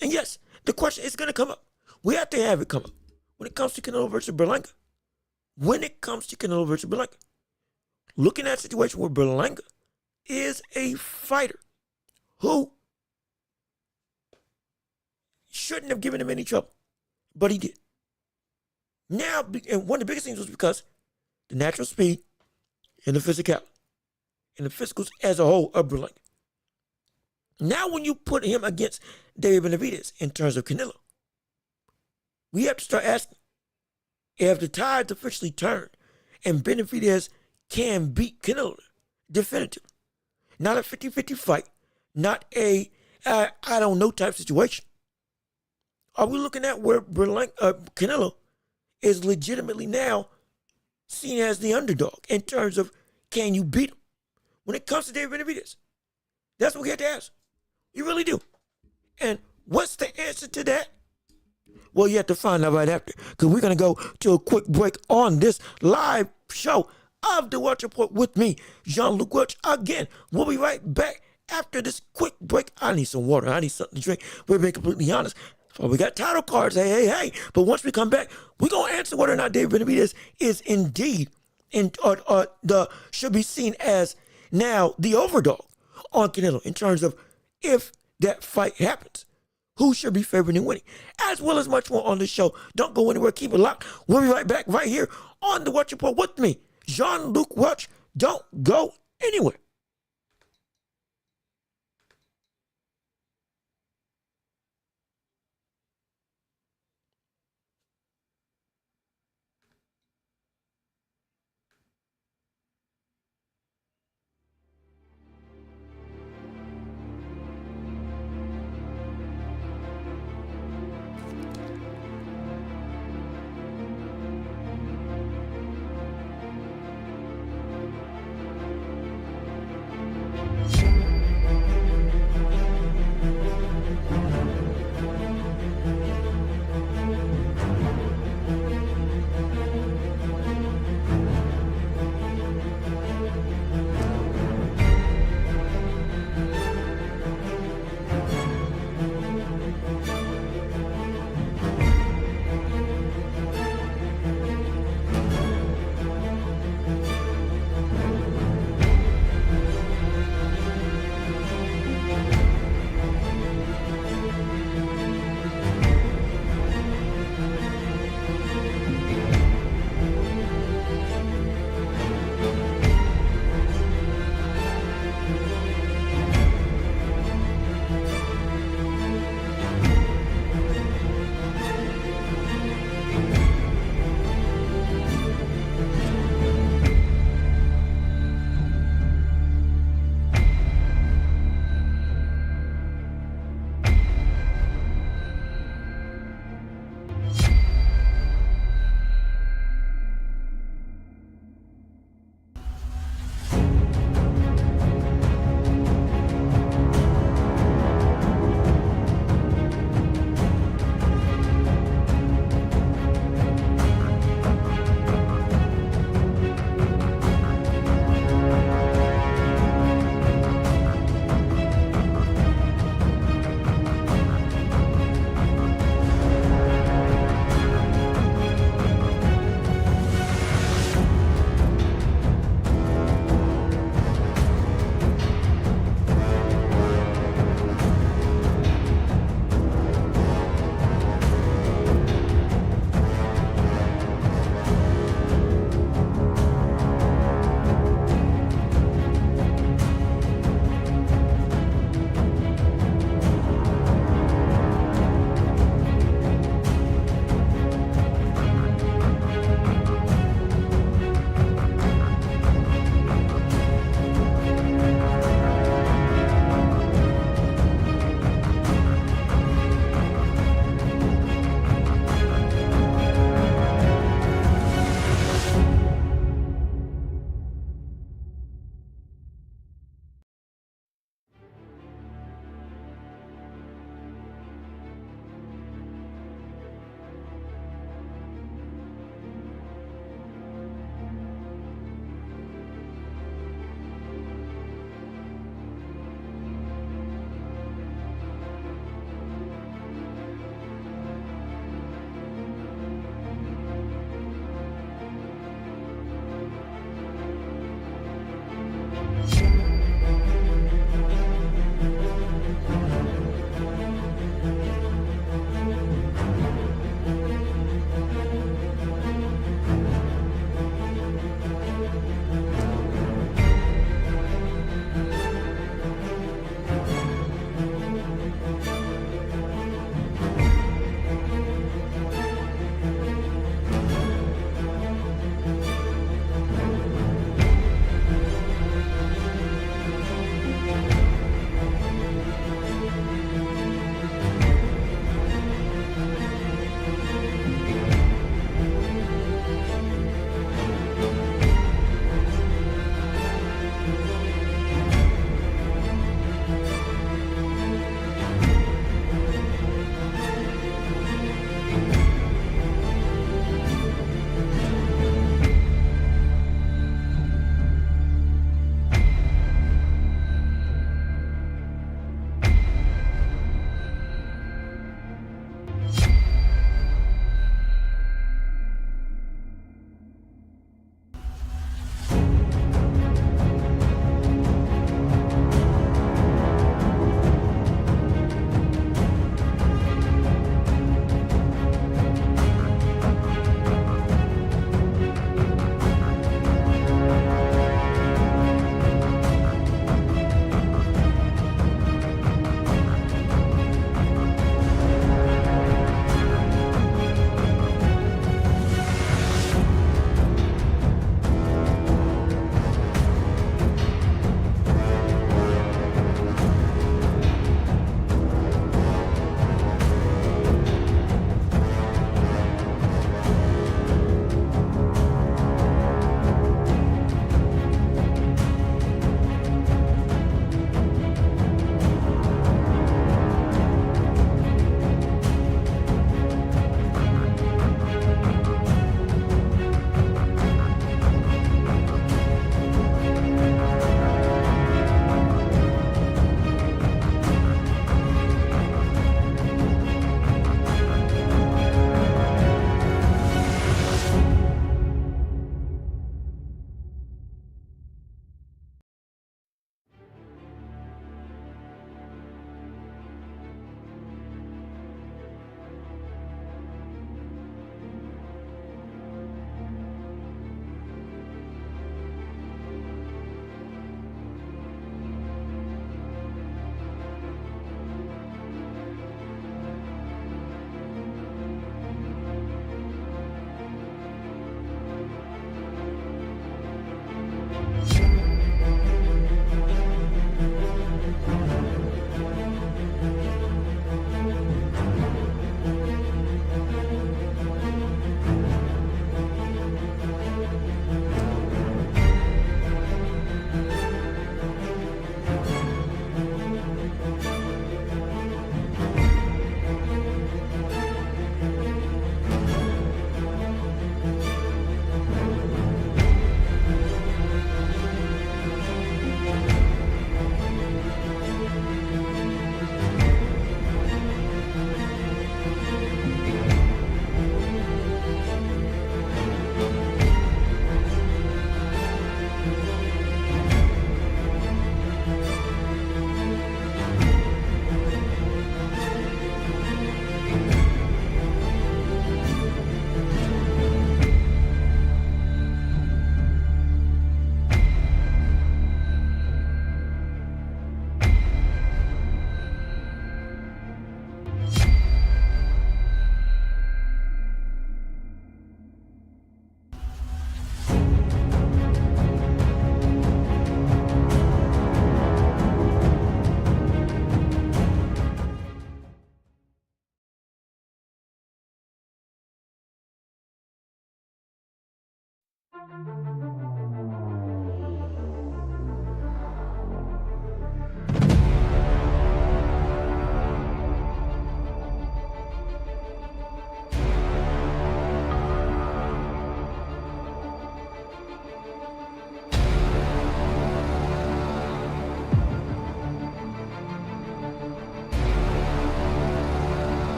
[SPEAKER 3] And yes, the question is going to come up. We have to have it come up. When it comes to Canelo versus Berlanga. When it comes to Canelo versus Berlanga. Looking at a situation where Berlanga is a fighter who shouldn't have given him any trouble, but he did. Now, and one of the biggest things was because the natural speed and the physicality and the physicals as a whole of Berlanga. Now, when you put him against David Benavidez in terms of Canelo, we have to start asking if the tides officially turn and Benavidez can beat Canelo definitively. Not a 50-50 fight, not a I don't know type situation. Are we looking at where Canelo is legitimately now seen as the underdog in terms of can you beat him? When it comes to David Benavidez, that's what we have to ask. You really do. And what's the answer to that? Well, you have to find out right after, because we're going to go to a quick break on this live show of the Welch Report with me, Jean-Luc Welch. Again, we'll be right back after this quick break. I need some water. I need something to drink. We're being completely honest. So we got title cards. Hey. But once we come back, we're going to answer whether or not David Benavidez is indeed should be seen as now the overdog on Canelo in terms of if that fight happens. Who should be favored in winning? As well as much more on the show. Don't go anywhere. Keep it locked. We'll be right back right here on the Welch Report with me, Jean-Luc Welch. Don't go anywhere.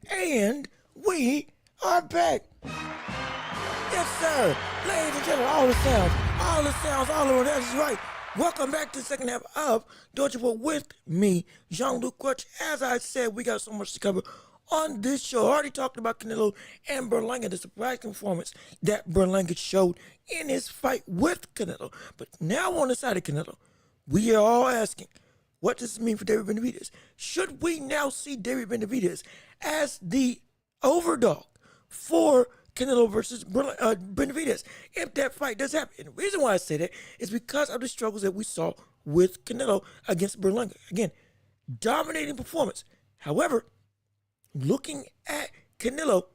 [SPEAKER 3] And we are back. Yes, sir. Ladies and gentlemen, all the sounds all over. That's right. Welcome back to the second half of Untouchable with me, Jean-Luc Welch. As I said, we got so much to cover on this show. I already talked about Canelo and Berlanga, the surprising performance that Berlanga showed in his fight with Canelo. But now on the side of Canelo, we are all asking, what does this mean for David Benavidez? Should we now see David Benavidez as the overdog for Canelo versus Benavidez if that fight does happen? And the reason why I say that is because of the struggles that we saw with Canelo against Berlanga. Again, dominating performance. However, looking at Canelo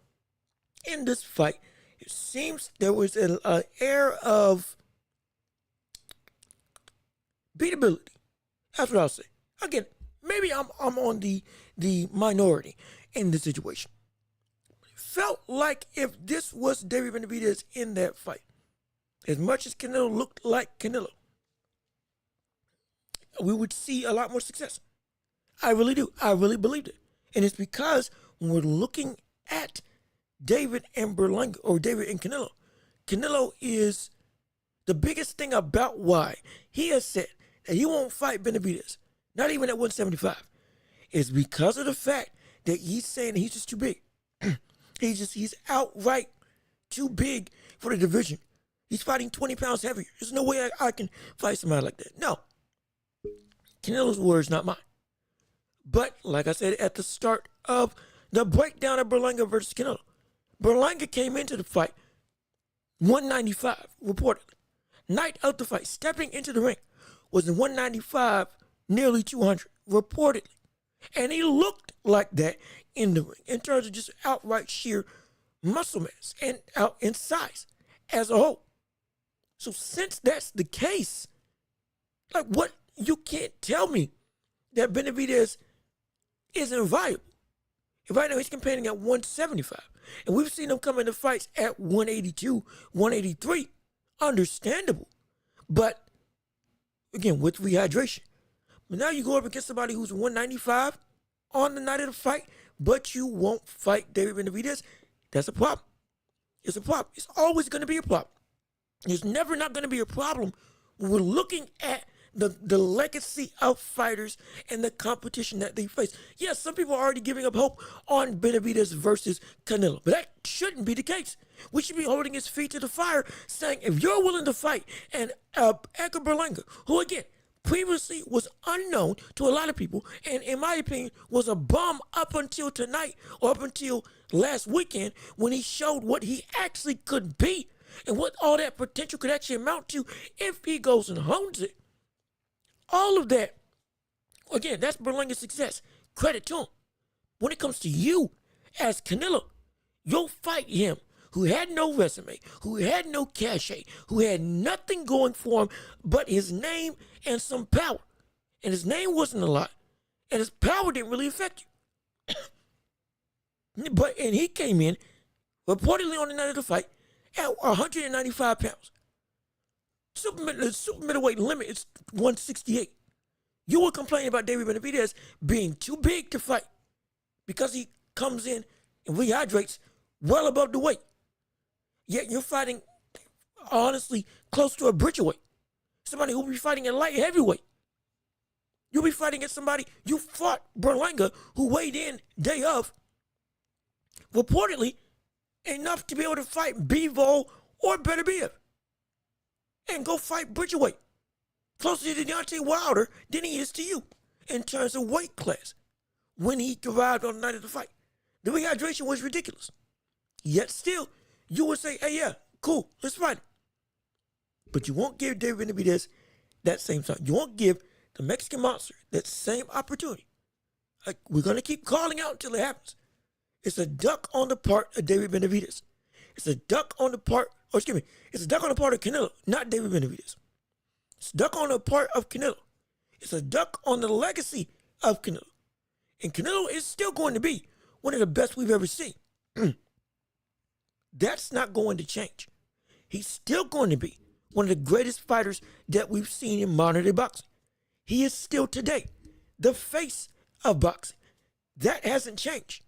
[SPEAKER 3] in this fight, it seems there was an air of beatability. That's what I'll say. Again, maybe I'm on the minority in the situation. It felt like if this was David Benavidez in that fight, as much as Canelo looked like Canelo, we would see a lot more success. I really do. I really believed it. And it's because when we're looking at David and Berlanga, or David and Canelo, Canelo is the biggest thing about why he has said that he won't fight Benavidez, not even at 175, is because of the fact that he's saying he's just too big. He's outright too big for the division. He's fighting 20 pounds heavier. There's no way I can fight somebody like that. No. Canelo's words, not mine. But like I said at the start of the breakdown of Berlanga versus Canelo, Berlanga came into the fight 195, reportedly. Night of the fight, stepping into the ring, was in 195, nearly 200, reportedly. And he looked like that in the ring in terms of just outright sheer muscle mass and out in size as a whole. So since that's the case, like, what, you can't tell me that Benavidez isn't viable. And right now he's competing at 175. And we've seen him come into fights at 182, 183. Understandable. But again, with rehydration. But now you go up against somebody who's 195 on the night of the fight, but you won't fight David Benavidez. That's a problem. It's a problem. It's always going to be a problem. There's never not going to be a problem when we're looking at the legacy of fighters and the competition that they face. Yes, some people are already giving up hope on Benavidez versus Canelo, but that shouldn't be the case. We should be holding his feet to the fire, saying, if you're willing to fight, and Edgar Berlanga, who again previously was unknown to a lot of people, and in my opinion was a bum up until tonight, or up until last weekend, when he showed what he actually could be and what all that potential could actually amount to if he goes and hones it. All of that, again, that's Berlanga's success. Credit to him. When it comes to you as Canelo, you'll fight him who had no resume, who had no cachet, who had nothing going for him but his name and some power. And his name wasn't a lot, and his power didn't really affect you. And he came in, reportedly on the night of the fight, at 195 pounds. The super middleweight limit is 168. You were complaining about David Benavidez being too big to fight because he comes in and rehydrates well above the weight. Yet you're fighting, honestly, close to a bridgerweight. Somebody who will be fighting at light heavyweight. You'll be fighting at somebody, you fought Berlanga, who weighed in day of, reportedly, enough to be able to fight Bivol or better be it, and go fight Bridgerweight. Closer to Deontay Wilder than he is to you in terms of weight class when he arrived on the night of the fight. The rehydration was ridiculous. Yet still, you would say, hey, yeah, cool, let's fight him. But you won't give David Benavidez that same time. You won't give the Mexican Monster that same opportunity. Like, we're going to keep calling out until it happens. It's a duck on the part of David Benavidez. It's a duck on the part, it's a duck on the part of Canelo, not David Benavidez. It's a duck on the part of Canelo. It's a duck on the legacy of Canelo. And Canelo is still going to be one of the best we've ever seen. That's not going to change. He's still going to be one of the greatest fighters that we've seen in modern day boxing. He is still today the face of boxing. That hasn't changed.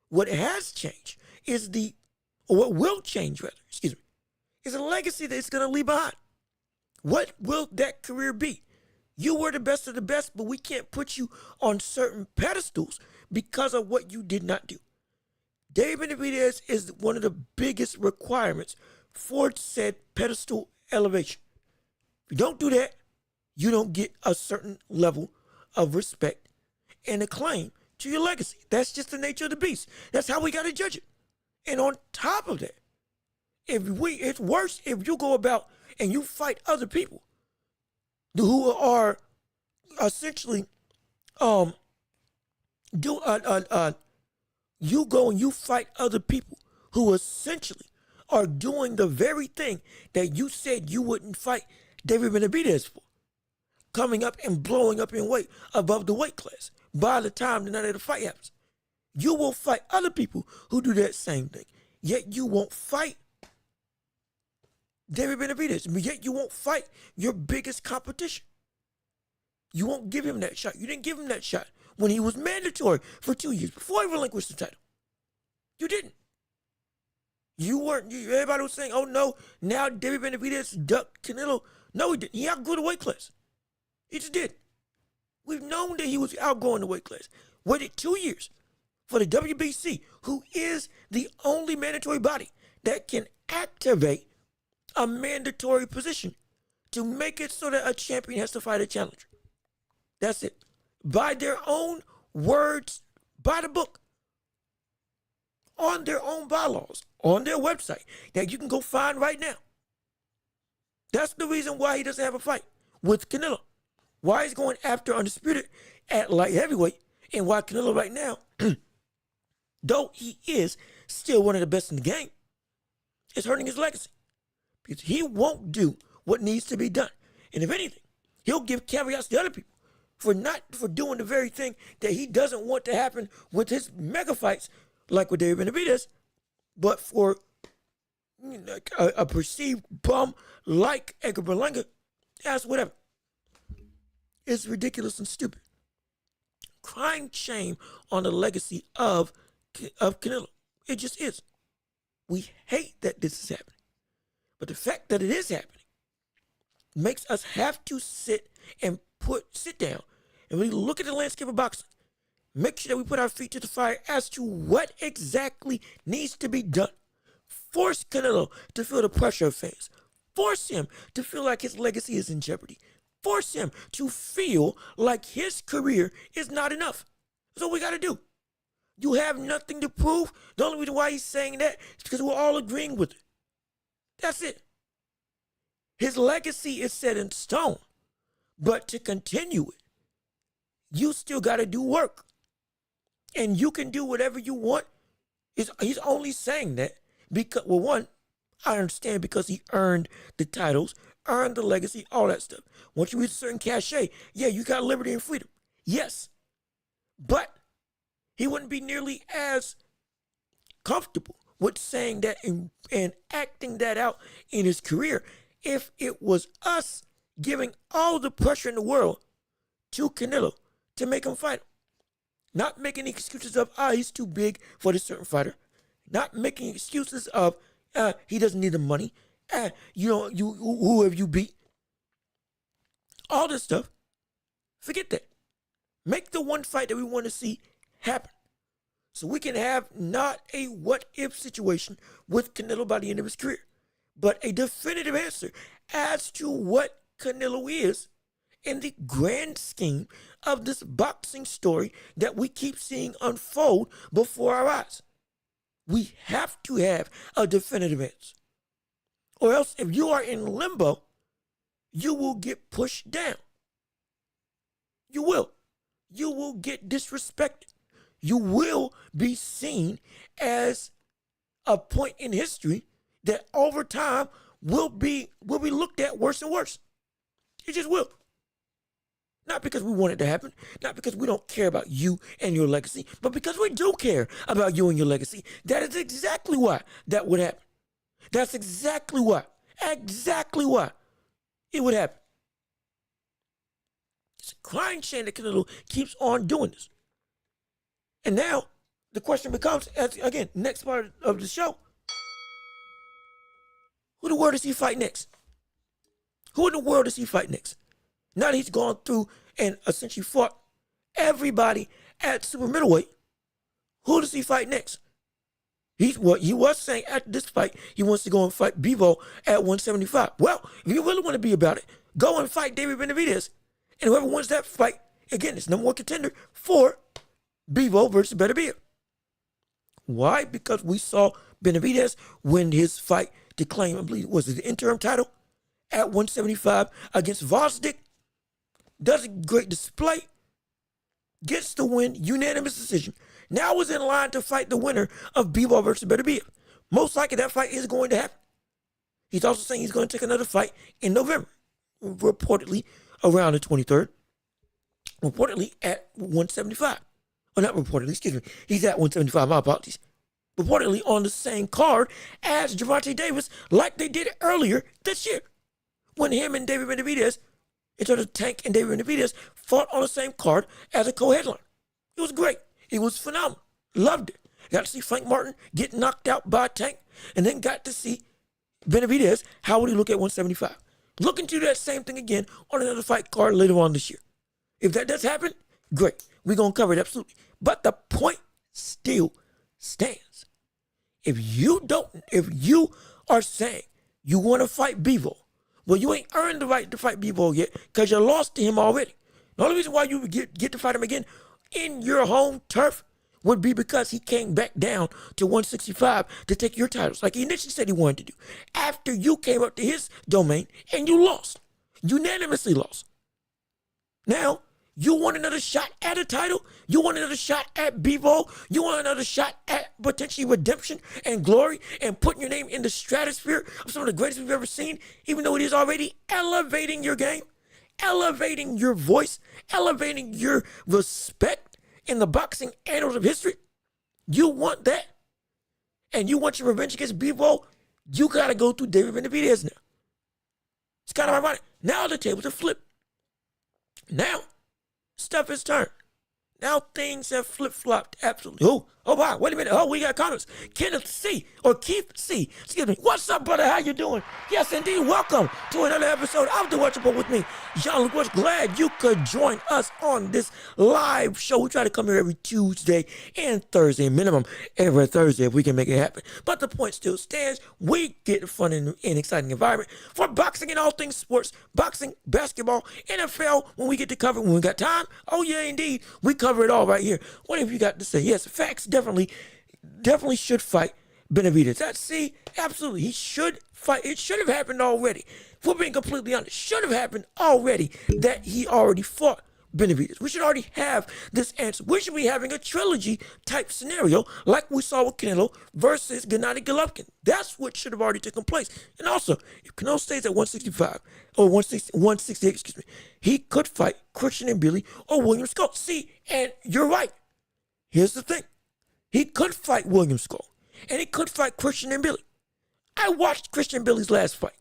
[SPEAKER 3] What has changed is what will change rather, is a legacy that it's going to leave behind. What will that career be? You were the best of the best, but we can't put you on certain pedestals because of what you did not do. David Benavidez is one of the biggest requirements for said pedestal elevation. If you don't do that, you don't get a certain level of respect and acclaim to your legacy. That's just the nature of the beast. That's how we got to judge it. And on top of that, it's worse if you go about and you fight other people who are essentially you go and you fight other people who essentially are doing the very thing that you said you wouldn't fight David Benavidez for, coming up and blowing up in weight above the weight class by the time the night of the fight happens. You will fight other people who do that same thing, yet you won't fight David Benavidez, yet you won't fight your biggest competition. You won't give him that shot. You didn't give him that shot when he was mandatory for 2 years before he relinquished the title. You didn't. You weren't. Everybody was saying, oh no, now David Benavidez ducked Canelo. No, he didn't. He outgrew the weight class. He just did. We've known that he was outgrowing the weight class. Waited 2 years for the WBC, who is the only mandatory body that can activate a mandatory position to make it so that a champion has to fight a challenger. That's it. By their own words, by the book, on their own bylaws, on their website that you can go find right now. That's the reason why he doesn't have a fight with Canelo. Why he's going after Undisputed at light heavyweight, and why Canelo right now, though he is still one of the best in the game, is hurting his legacy. Because he won't do what needs to be done. And if anything, he'll give caveats to other people for doing the very thing that he doesn't want to happen with his mega fights, like with David Benavidez, but for a perceived bum like Edgar Berlanga, that's whatever. It's ridiculous and stupid. Crying shame on the legacy of Canelo. It just is. We hate that this is happening. But the fact that it is happening makes us have to sit down and really look at the landscape of boxing. Make sure that we put our feet to the fire as to what exactly needs to be done. Force Canelo to feel the pressure of fans. Force him to feel like his legacy is in jeopardy. Force him to feel like his career is not enough. That's what we got to do. You have nothing to prove. The only reason why he's saying that is because we're all agreeing with it. That's it. His legacy is set in stone. But to continue it, you still got to do work. And you can do whatever you want. He's only saying that because, well, one, I understand because he earned the titles, earned the legacy, all that stuff. Once you reach a certain cachet, yeah, you got liberty and freedom. Yes. But he wouldn't be nearly as comfortable with saying that and acting that out in his career if it was us giving all the pressure in the world to Canelo to make him fight him. Not making excuses of, he's too big for this certain fighter. Not making excuses of, he doesn't need the money. Who have you beat? All this stuff. Forget that. Make the one fight that we want to see happen. So we can have not a what-if situation with Canelo by the end of his career, but a definitive answer as to what Canelo is in the grand scheme of this boxing story that we keep seeing unfold before our eyes. We have to have a definitive answer. Or else, if you are in limbo, you will get pushed down. You will. You will get disrespected. You will be seen as a point in history that over time will be looked at worse and worse. It just will. Not because we want it to happen, not because we don't care about you and your legacy, but because we do care about you and your legacy. That is exactly why that would happen. That's exactly why it would happen. It's a crying shame that Canelo keeps on doing this. And now the question becomes, again, next part of the show, who in the world does he fight next? Who in the world does he fight next? Now that he's gone through and essentially fought everybody at super middleweight, who does he fight next? He was saying after this fight, he wants to go and fight Bivol at 175. Well, if you really want to be about it, go and fight David Benavidez. And whoever wins that fight, again, it's number one contender for Bivol versus Benavidez. Why? Because we saw Benavidez win his fight to claim, I believe, was it the interim title at 175 against Vosdick. Does a great display, gets the win, unanimous decision. Now is in line to fight the winner of Bivol versus Benavidez. Most likely that fight is going to happen. He's also saying he's going to take another fight in November, reportedly around the 23rd, reportedly at 175. Or not reportedly, excuse me. He's at 175, my apologies. Reportedly on the same card as Gervonta Davis, like they did earlier this year, when him and David Benavidez, in terms of Tank and David Benavidez, fought on the same card as a co-headline. It was great. It was phenomenal. Loved it. Got to see Frank Martin get knocked out by Tank, and then got to see Benavidez, how would he look at 175. Looking to do that same thing again on another fight card later on this year. If that does happen, great. We're going to cover it, absolutely. But the point still stands. If you are saying you want to fight Bivol, well, you ain't earned the right to fight Bivol yet because you lost to him already. The only reason why you would get to fight him again in your home turf would be because he came back down to 165 to take your titles, like he initially said he wanted to do, after you came up to his domain and you lost. Unanimously lost. Now, you want another shot at a title? You want another shot at Bivol? You want another shot at potentially redemption and glory and putting your name in the stratosphere of some of the greatest we've ever seen, even though it is already elevating your game, elevating your voice, elevating your respect in the boxing annals of history? You want that? And you want your revenge against Bivol? You got to go through David Benavidez now. It's kind of ironic. Now the tables are flipped. Now, stuff is turned. Now things have flip-flopped, absolutely. Oh, wow, wait a minute. Oh, we got comments. Keith C. Excuse me. What's up, brother? How you doing? Yes, indeed. Welcome to another episode of The Watchable with me, Jean-Luc Welch. Glad you could join us on this live show. We try to come here every Tuesday and Thursday, minimum every Thursday if we can make it happen. But the point still stands. We get a fun and exciting environment for boxing and all things sports, boxing, basketball, NFL, when we get to cover it, when we got time. Oh, yeah, indeed. We cover it all right here. What have you got to say? Yes, facts, definitely should fight Benavidez. Absolutely. He should fight. It should have happened already. If we're being completely honest, should have happened already that he already fought Benavidez. We should already have this answer. We should be having a trilogy type scenario like we saw with Canelo versus Gennady Golovkin. That's what should have already taken place. And also, if Canelo stays at 165 or 168, excuse me, he could fight Christian Mbili or William Skull. See, and you're right. Here's the thing. He could fight William Skull, and he could fight Christian Mbili. I watched Christian Mbili's last fight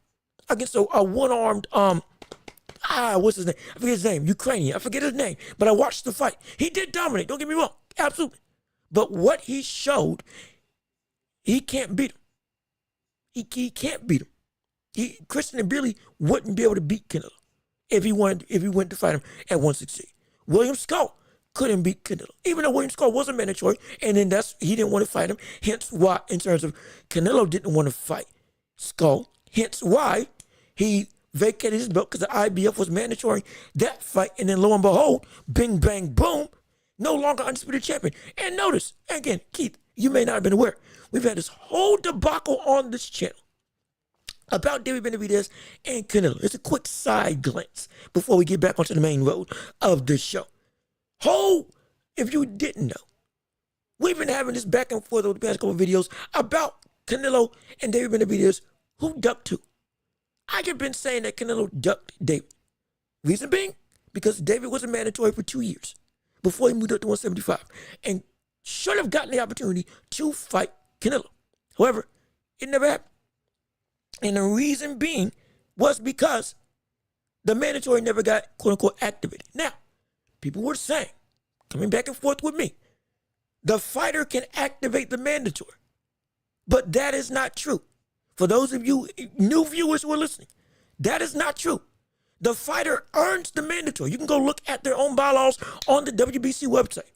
[SPEAKER 3] against a one-armed, what's his name? I forget his name. Ukrainian. I forget his name. But I watched the fight. He did dominate. Don't get me wrong. Absolutely. But what he showed, he can't beat him. He can't beat him. Christian Mbili wouldn't be able to beat Canelo if he went to fight him at 168. William Skull couldn't beat Canelo, even though William Skull wasn't mandatory, and then he didn't want to fight him. Hence why, in terms of Canelo didn't want to fight Skull, Hence why he vacated his belt, because the IBF was mandatory that fight. And then lo and behold, bing, bang, boom, no longer undisputed champion. And notice, again, Keith, you may not have been aware, we've had this whole debacle on this channel about David Benavidez and Canelo. It's a quick side glance before we get back onto the main road of the show. If you didn't know, we've been having this back and forth over the past couple of videos about Canelo and David Benavidez, who ducked who. I have been saying that Canelo ducked David. Reason being, because David was a mandatory for 2 years before he moved up to 175 and should have gotten the opportunity to fight Canelo. However, it never happened. And the reason being was because the mandatory never got, quote unquote, activated. Now, people were saying, coming back and forth with me, the fighter can activate the mandatory. But that is not true. For those of you new viewers who are listening, that is not true. The fighter earns the mandatory. You can go look at their own bylaws on the WBC website.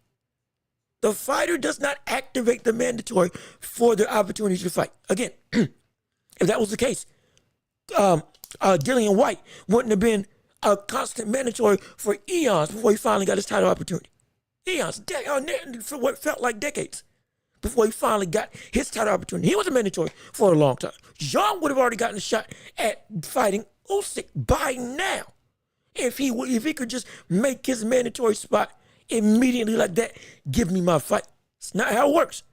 [SPEAKER 3] The fighter does not activate the mandatory for their opportunity to fight. Again, if that was the case, Dillian White wouldn't have been a constant mandatory for eons before he finally got his title opportunity. Eons, for what felt like decades before he finally got his title opportunity. He was a mandatory for a long time. Jean would have already gotten a shot at fighting Usyk by now if he could just make his mandatory spot immediately like that. Give me my fight. It's not how it works.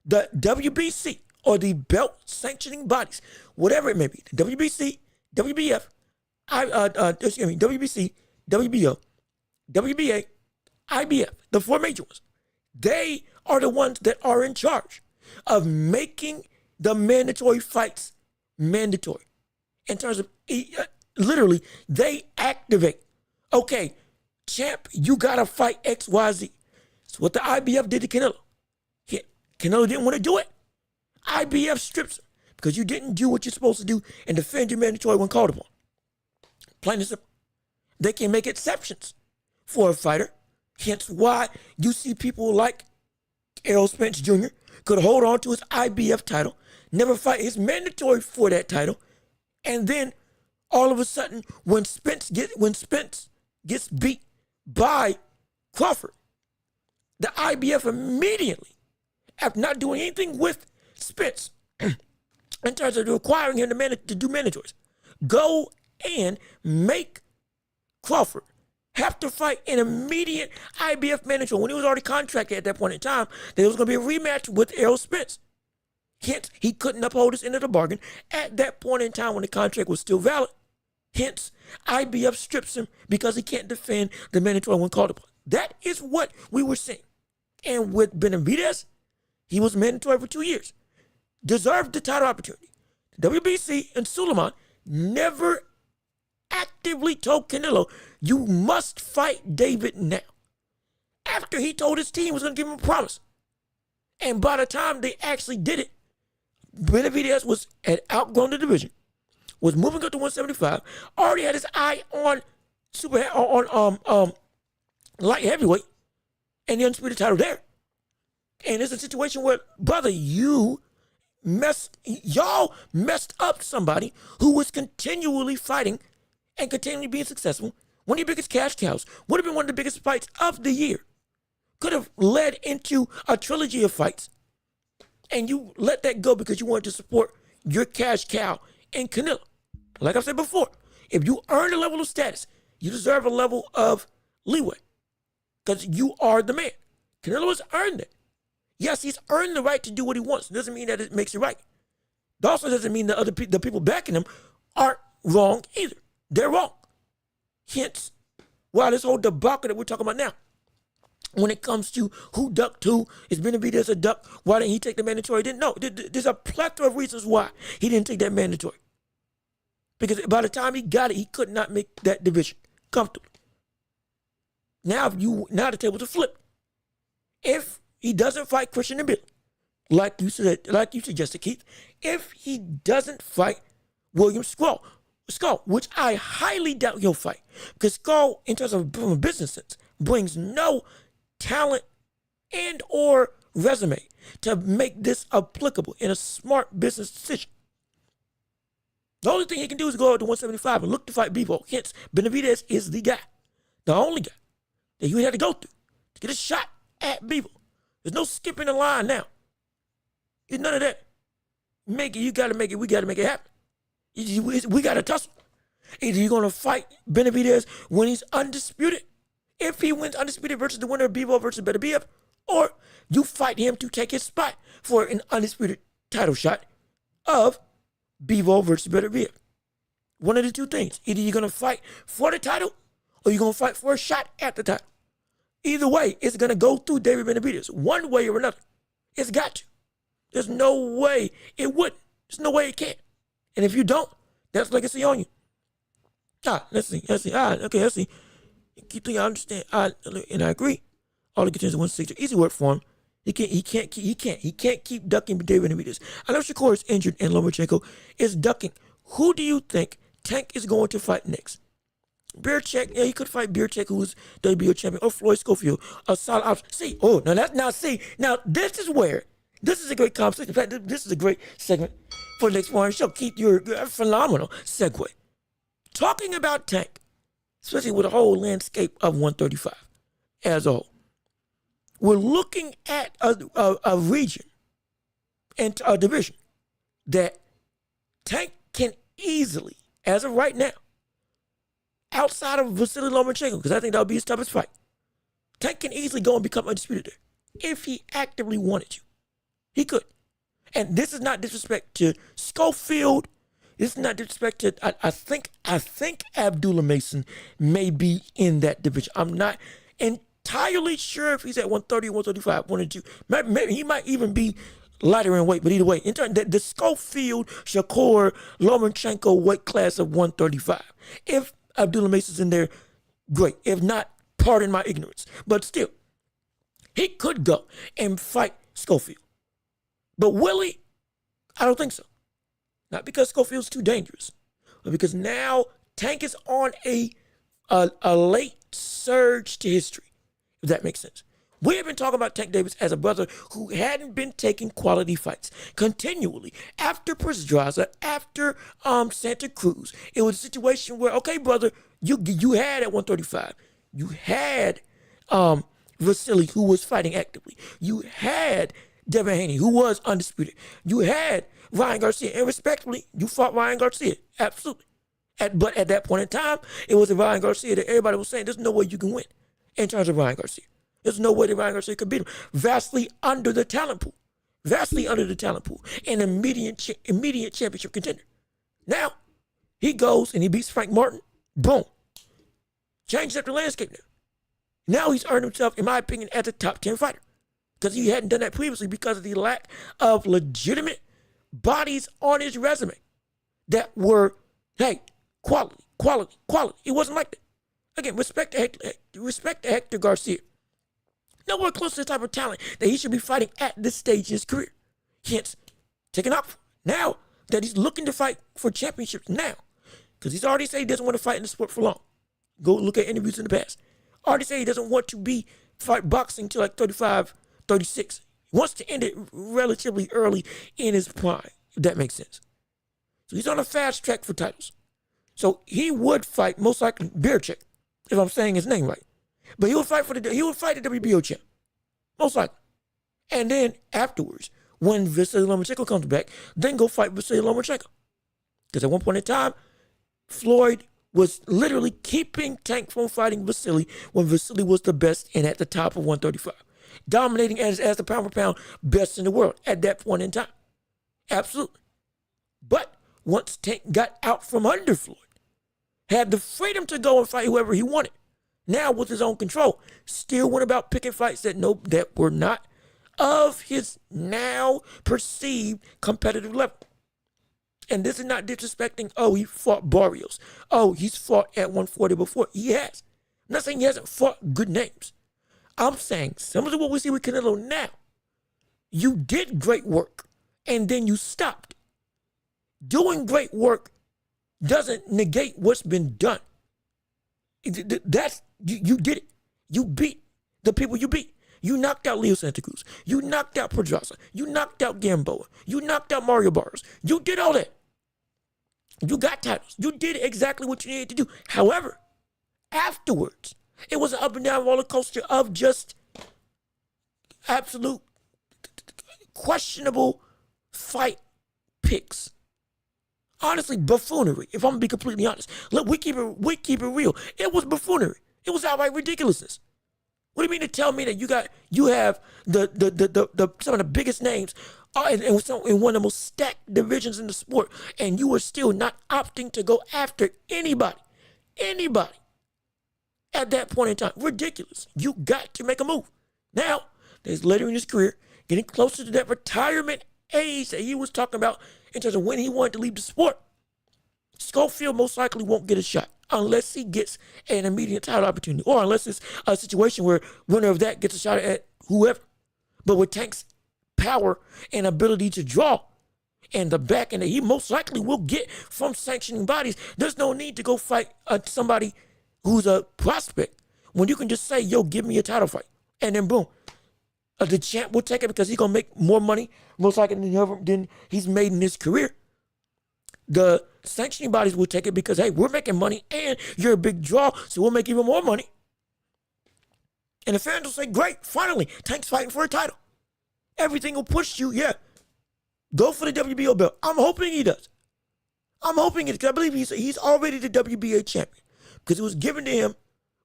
[SPEAKER 3] The WBC or the belt sanctioning bodies, whatever it may be, the WBC, WBF, WBC, WBO, WBA, IBF, the four major ones, they are the ones that are in charge of making the mandatory fights mandatory. In terms of, literally, they activate. Okay, champ, you got to fight XYZ. It's what the IBF did to Canelo. Canelo didn't want to do it. IBF strips him because you didn't do what you're supposed to do and defend your mandatory when called upon. Plain and simple. They can make exceptions for a fighter. Hence why you see people like Errol Spence Jr. could hold on to his IBF title, never fight his mandatory for that title, and then all of a sudden, when Spence gets beat by Crawford, the IBF immediately, after not doing anything with Spence in terms of requiring him to do mandatories, go and make Crawford have to fight an immediate IBF mandatory when he was already contracted at that point in time that there was going to be a rematch with Errol Spence. Hence, he couldn't uphold his end of the bargain at that point in time when the contract was still valid. Hence, IBF strips him because he can't defend the mandatory when called upon. That is what we were seeing. And with Benavidez, he was mandatory for 2 years. Deserved the title opportunity. WBC and Suleiman never actively told Canelo, you must fight David now. After he told his team he was going to give him a promise. And by the time they actually did it, Benavidez had outgrown the division, was moving up to 175, already had his eye on light heavyweight, and the undisputed title there. And it's a situation where, brother, y'all messed up somebody who was continually fighting and continually being successful. One of your biggest cash cows, would have been one of the biggest fights of the year. Could have led into a trilogy of fights. And you let that go because you wanted to support your cash cow and Canelo. Like I said before, if you earn a level of status, you deserve a level of leeway because you are the man. Canelo has earned it. Yes, he's earned the right to do what he wants. It doesn't mean that it makes it right. It also doesn't mean that the people backing him aren't wrong either. They're wrong. Hence, why this whole debacle that we're talking about now, when it comes to who ducked who, is Benavidez a duck? Why didn't he take the mandatory? No, there's a plethora of reasons why he didn't take that mandatory. Because by the time he got it, he could not make that division comfortably. Now the tables are flipped. If he doesn't fight Christian and Billy, like you suggested, Keith, if he doesn't fight William Skull, which I highly doubt he'll fight, because Skull, in terms of from a business sense, brings no talent and or resume to make this applicable in a smart business decision. The only thing he can do is go up to 175 and look to fight Bivol. Hence, Benavidez is the guy, the only guy that you had to go through to get a shot at Bivol. There's no skipping the line now. There's none of that. Make it, you got to make it, we got to make it happen. We got to tussle. Either you're going to fight Benavidez when he's undisputed, if he wins undisputed versus the winner of Bivol versus Beterbiev, or you fight him to take his spot for an undisputed title shot of Bivol versus Beterbiev. One of the two things. Either you're going to fight for the title or you're going to fight for a shot at the title. Either way, it's going to go through David Benavidez one way or another. It's got to. There's no way it wouldn't. There's no way it can't. And if you don't, that's legacy on you. Let's see. Okay, let's see. Keep thinking, I understand. And I agree. All he continues to 160. Easy work for him. He can't keep ducking David Benavidez. I know Shakur is injured and Lomachenko is ducking. Who do you think Tank is going to fight next? Beerchek, he could fight Beerchek, who's WBO champion, or Floyd Schofield, a solid option. Now this is where, this is a great conversation. In fact, this is a great segment for the next morning show. Keith, you're a phenomenal segue. Talking about Tank, especially with the whole landscape of 135 as a whole. We're looking at a region and a division that Tank can easily, as of right now, outside of Vasily Lomachenko, because I think that would be his toughest fight, Tank can easily go and become undisputed there if he actively wanted to. He could. And this is not disrespect to Schofield. This is not disrespect to, I think Abdullah Mason may be in that division. I'm not entirely sure if he's at 130 or 135, one or two. Maybe he might even be lighter in weight, but either way, in terms the Schofield, Shakur, Lomachenko weight class of 135. If Abdullah Mason's in there, great. If not, pardon my ignorance. But still, he could go and fight Schofield. But will he? I don't think so. Not because Schofield's too dangerous, but because now Tank is on a late surge to history, if that makes sense. We have been talking about Tank Davis as a brother who hadn't been taking quality fights continually. After Pedraza, after Santa Cruz, it was a situation where, okay, brother, you had at 135, you had Vasily, who was fighting actively. You had Devin Haney, who was undisputed. You had Ryan Garcia, and respectfully, you fought Ryan Garcia, absolutely. But at that point in time, it was Ryan Garcia that everybody was saying, there's no way you can win in terms of Ryan Garcia. There's no way that Ryan Garcia could beat him. Vastly under the talent pool. And immediate championship contender. Now, he goes and he beats Frank Martin. Boom. Changes up the landscape now. Now he's earned himself, in my opinion, as a top 10 fighter. Because he hadn't done that previously because of the lack of legitimate bodies on his resume that were, hey, quality. It wasn't like that. Again, respect to Hector Garcia. Nowhere close to the type of talent that he should be fighting at this stage in his career. Hence, taking up now that he's looking to fight for championships now. Because he's already said he doesn't want to fight in the sport for long. Go look at interviews in the past. Already said he doesn't want to fight boxing till like 35, 36. He wants to end it relatively early in his prime, if that makes sense. So he's on a fast track for titles. So he would fight most likely Beerchek, if I'm saying his name right. But he would fight the WBO champ, most likely. And then afterwards, when Vasily Lomachenko comes back, then go fight Vasily Lomachenko. Because at one point in time, Floyd was literally keeping Tank from fighting Vasily when Vasily was the best and at the top of 135. Dominating as the pound for pound best in the world at that point in time. Absolutely. But once Tank got out from under Floyd, had the freedom to go and fight whoever he wanted, now with his own control, still went about picking fights that were not of his now perceived competitive level. And this is not disrespecting, he fought Barrios. He's fought at 140 before. He has. I'm not saying he hasn't fought good names. I'm saying, similar to what we see with Canelo now, you did great work and then you stopped. Doing great work doesn't negate what's been done. You did it. You beat the people you beat. You knocked out Leo Santa Cruz. You knocked out Pedraza. You knocked out Gamboa. You knocked out Mario Barrios. You did all that. You got titles. You did exactly what you needed to do. However, afterwards, it was an up and down roller coaster of just absolute questionable fight picks. Honestly, buffoonery. If I'm gonna be completely honest, look, we keep it real. It was buffoonery. It was outright ridiculousness. What do you mean to tell me that you have the some of the biggest names in one of the most stacked divisions in the sport, and you are still not opting to go after anybody at that point in time? Ridiculous. You got to make a move. Now, there's later in his career, getting closer to that retirement age that he was talking about in terms of when he wanted to leave the sport. Schofield most likely won't get a shot unless he gets an immediate title opportunity, or unless it's a situation where winner of that gets a shot at whoever. But with Tank's power and ability to draw and the back end that he most likely will get from sanctioning bodies, there's no need to go fight somebody who's a prospect when you can just say, yo, give me a title fight. And then boom, the champ will take it because he's going to make more money most likely than he's made in his career. The sanctioning bodies will take it because, hey, we're making money and you're a big draw, so we'll make even more money. And the fans will say, great, finally, Tank's fighting for a title. Everything will push you, yeah. Go for the WBO belt. I'm hoping he does. I'm hoping it, because I believe he's already the WBA champion, because it was given to him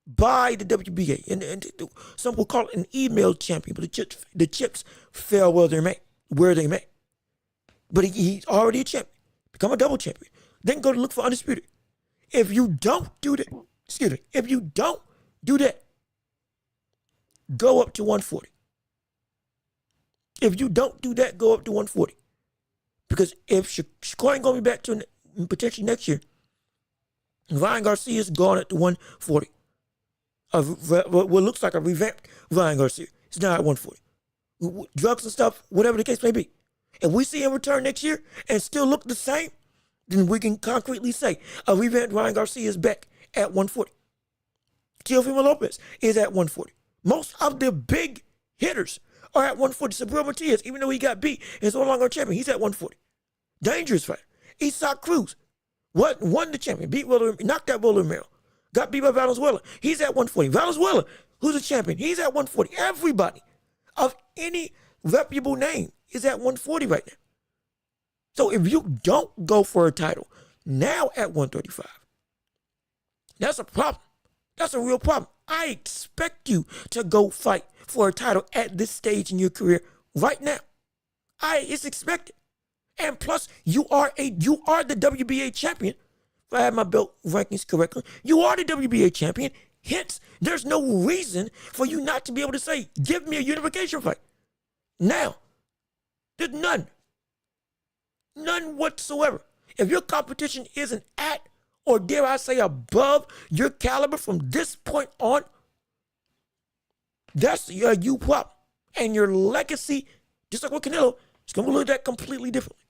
[SPEAKER 3] by the WBA. And some will call it an email champion, but the chips fell where they may. But he's already a champion. Become a double champion. Then go to look for undisputed. If you don't do that, go up to 140. If you don't do that, go up to 140. Because if Shakur ain't going to be back to potentially next year, Ryan Garcia is gone at the 140. What looks like a revamped Ryan Garcia. It's not at 140. Drugs and stuff, whatever the case may be. If we see him return next year and still look the same, then we can concretely say a revamped Ryan Garcia is back at 140. Teofimo Lopez is at 140. Most of the big hitters are at 140. Sabril Matias, even though he got beat, is no longer a champion. He's at 140. Dangerous fighter. Isak Cruz won the champion, knocked out Roller Romero, got beat by Valenzuela. He's at 140. Valenzuela, who's a champion, he's at 140. Everybody of any reputable name is at 140 right now. So if you don't go for a title now at 135, that's a problem. That's a real problem. I expect you to go fight for a title at this stage in your career right now. It's expected. And plus, you are the WBA champion. If I have my belt rankings correctly, you are the WBA champion. Hence, there's no reason for you not to be able to say, give me a unification fight. Now, there's none. None whatsoever. If your competition isn't at, or dare I say above your caliber from this point on, that's you problem. And your legacy, just like with Canelo, it's going to look at that completely differently.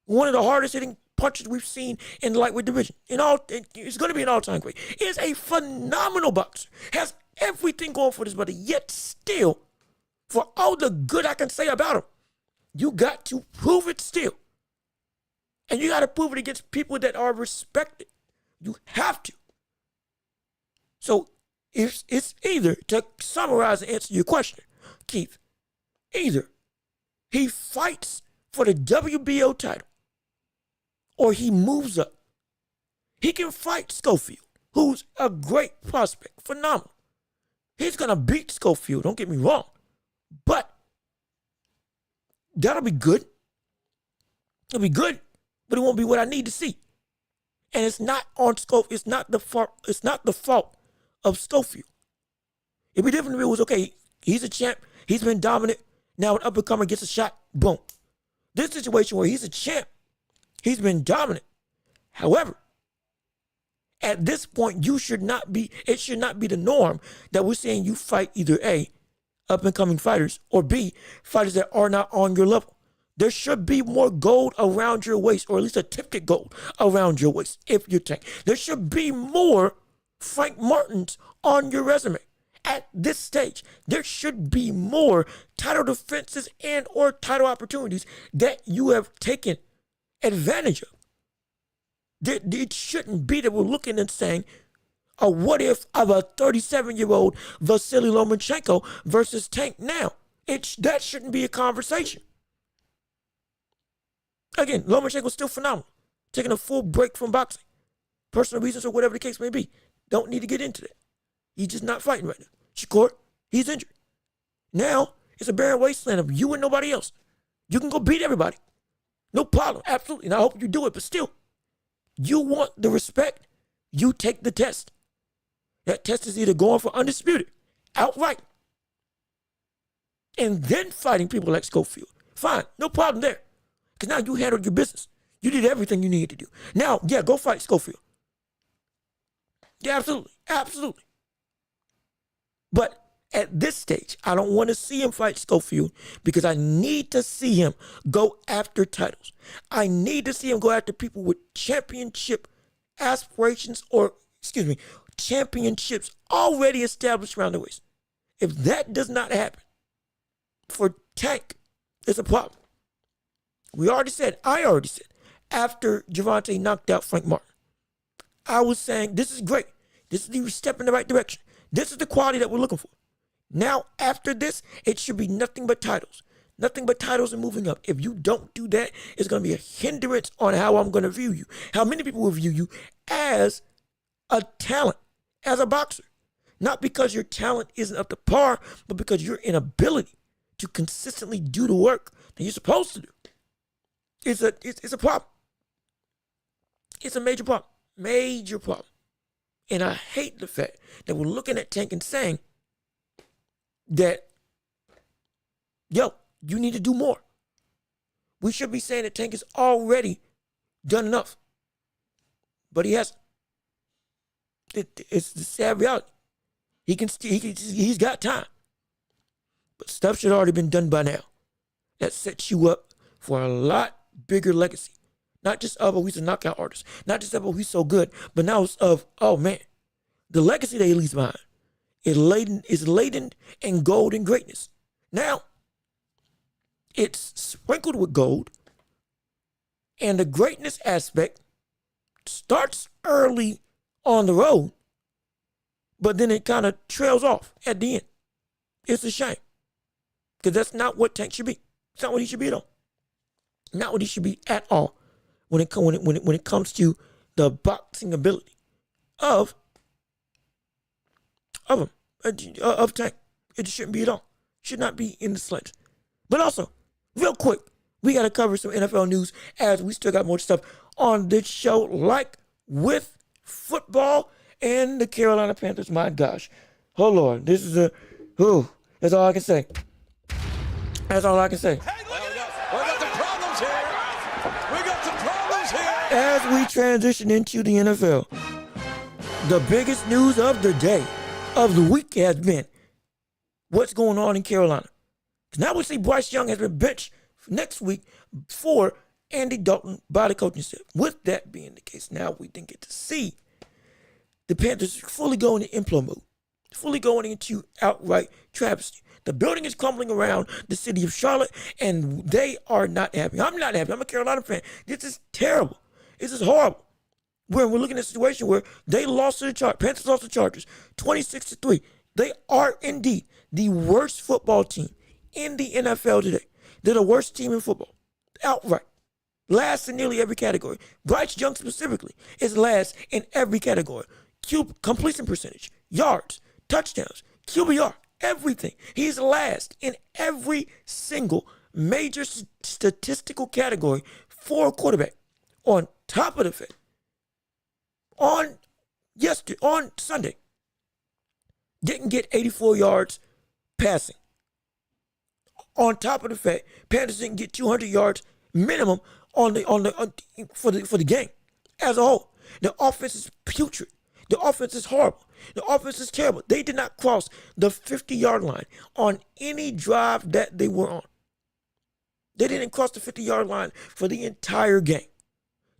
[SPEAKER 3] One of the hardest hitting punches we've seen in the lightweight division. It's going to be an all-time great. Is a phenomenal boxer. Has everything going for this brother, yet still, for all the good I can say about him, you got to prove it still. And you got to prove it against people that are respected. You have to. So it's either, to summarize and answer your question, Keith, either he fights for the WBO title or he moves up. He can fight Schofield, who's a great prospect, phenomenal. He's going to beat Schofield, don't get me wrong. But that'll be good. It'll be good, but it won't be what I need to see. And it's not on Schofield. It's not the fault of Schofield. It'd be different if it was, okay, he's a champ, he's been dominant, now an up-and-comer gets a shot, boom. This situation where he's a champ, he's been dominant. However, at this point, it should not be the norm that we're saying you fight either A, up-and-coming fighters, or B, fighters that are not on your level. There should be more gold around your waist, or at least a ticket gold around your waist if you're Tank. There should be more Frank Martins on your resume. At this stage, there should be more title defenses and or title opportunities that you have taken advantage of. It shouldn't be that we're looking and saying, a what if of a 37-year-old Vasily Lomachenko versus Tank now. That shouldn't be a conversation. Again, Lomachenko's still phenomenal. Taking a full break from boxing. Personal reasons or whatever the case may be. Don't need to get into that. He's just not fighting right now. Shakur, he's injured. Now, it's a barren wasteland of you and nobody else. You can go beat everybody. No problem, absolutely. And I hope you do it, but still, you want the respect, you take the test. That test is either going for undisputed, outright, and then fighting people like Schofield. Fine, no problem there. Because now you handled your business. You did everything you needed to do. Now, yeah, go fight Schofield. Yeah, absolutely, absolutely. But at this stage, I don't want to see him fight Schofield because I need to see him go after titles. I need to see him go after people with championship aspirations championships already established around the waist. If that does not happen for Tank, it's a problem. I already said, after Gervonta knocked out Frank Martin, I was saying, this is great. This is the step in the right direction. This is the quality that we're looking for. Now, after this, it should be nothing but titles. Nothing but titles and moving up. If you don't do that, it's going to be a hindrance on how I'm going to view you. How many people will view you as a talent, as a boxer. Not because your talent isn't up to par, but because your inability to consistently do the work that you're supposed to do. It's a problem. It's a major problem. Major problem. And I hate the fact that we're looking at Tank and saying that, yo, you need to do more. We should be saying that Tank has already done enough. But he hasn't. It's the sad reality. He's got time. But stuff should have already been done by now. That sets you up for a lot bigger legacy. Not just of, oh, he's a knockout artist. Not just of, oh, he's so good. But now it's of, oh, man. The legacy that he leaves behind is laden in gold and greatness. Now, it's sprinkled with gold. And the greatness aspect starts early on the road. But then it kind of trails off at the end. It's a shame. Because that's not what Tank should be. It's not what he should be at all. Not what he should be at all when it comes to the boxing ability of Tank. It shouldn't be at all. Should not be in the slightest. But also, real quick, we got to cover some NFL news as we still got more stuff on this show, like with football and the Carolina Panthers. My gosh. Oh, Lord. This is that's all I can say. That's all I can say.
[SPEAKER 4] Hey, look at this. We got some problems here. We got some problems here.
[SPEAKER 3] As we transition into the NFL, the biggest news of the day, of the week, has been what's going on in Carolina. Now we see Bryce Young has been benched for next week for Andy Dalton by the coaching staff. With that being the case, now we didn't get to see the Panthers fully going into implode mode, fully going into outright travesty. The building is crumbling around the city of Charlotte, and they are not happy. I'm not happy. I'm a Carolina fan. This is terrible. This is horrible. We're looking at a situation where they lost to the Chargers. Panthers lost to the Chargers 26-3. They are indeed the worst football team in the NFL today. They're the worst team in football, outright. Last in nearly every category. Bryce Young specifically is last in every category. Completion percentage, yards, touchdowns, QBR, everything. He's last in every single major statistical category for a quarterback. On top of the fact, on Sunday, didn't get 84 yards passing. On top of the fact, Panthers didn't get 200 yards minimum for the game as a whole. The offense is putrid. The offense is horrible. The offense is terrible. They did not cross the 50-yard line on any drive that they were on. They didn't cross the 50-yard line for the entire game.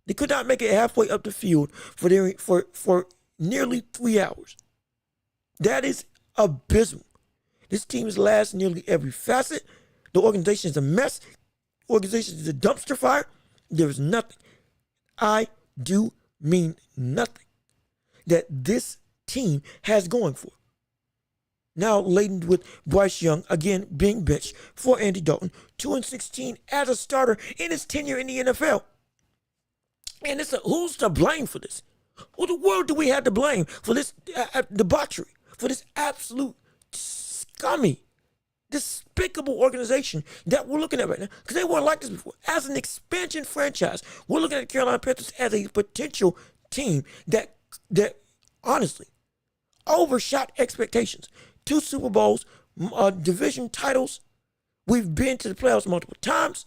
[SPEAKER 3] They could not make it halfway up the field for nearly 3 hours. That is abysmal. This team is last in nearly every facet. The organization is a mess. The organization is a dumpster fire. There is nothing. I do mean nothing that this team has going for. Now laden with Bryce Young, again being benched for Andy Dalton, 2-16 as a starter in his tenure in the NFL. And who's to blame for this? Who the world do we have to blame for this debauchery, for this absolute scummy, despicable organization that we're looking at right now? Because they weren't like this before. As an expansion franchise, we're looking at the Carolina Panthers as a potential team that honestly overshot expectations. 2 Super Bowls, division titles. We've been to the playoffs multiple times.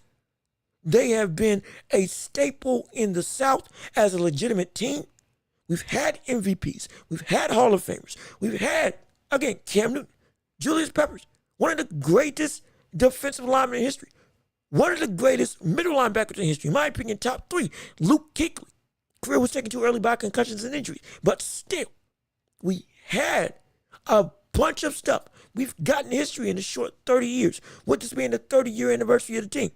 [SPEAKER 3] They have been a staple in the South as a legitimate team. We've had MVPs. We've had Hall of Famers. We've had, again, Cam Newton, Julius Peppers, one of the greatest defensive linemen in history, one of the greatest middle linebackers in history. In my opinion, top 3, Luke Kuechly. Career was taken too early by concussions and injuries. But still, we had a bunch of stuff. We've gotten history in a short 30 years, with this being the 30-year anniversary of the team.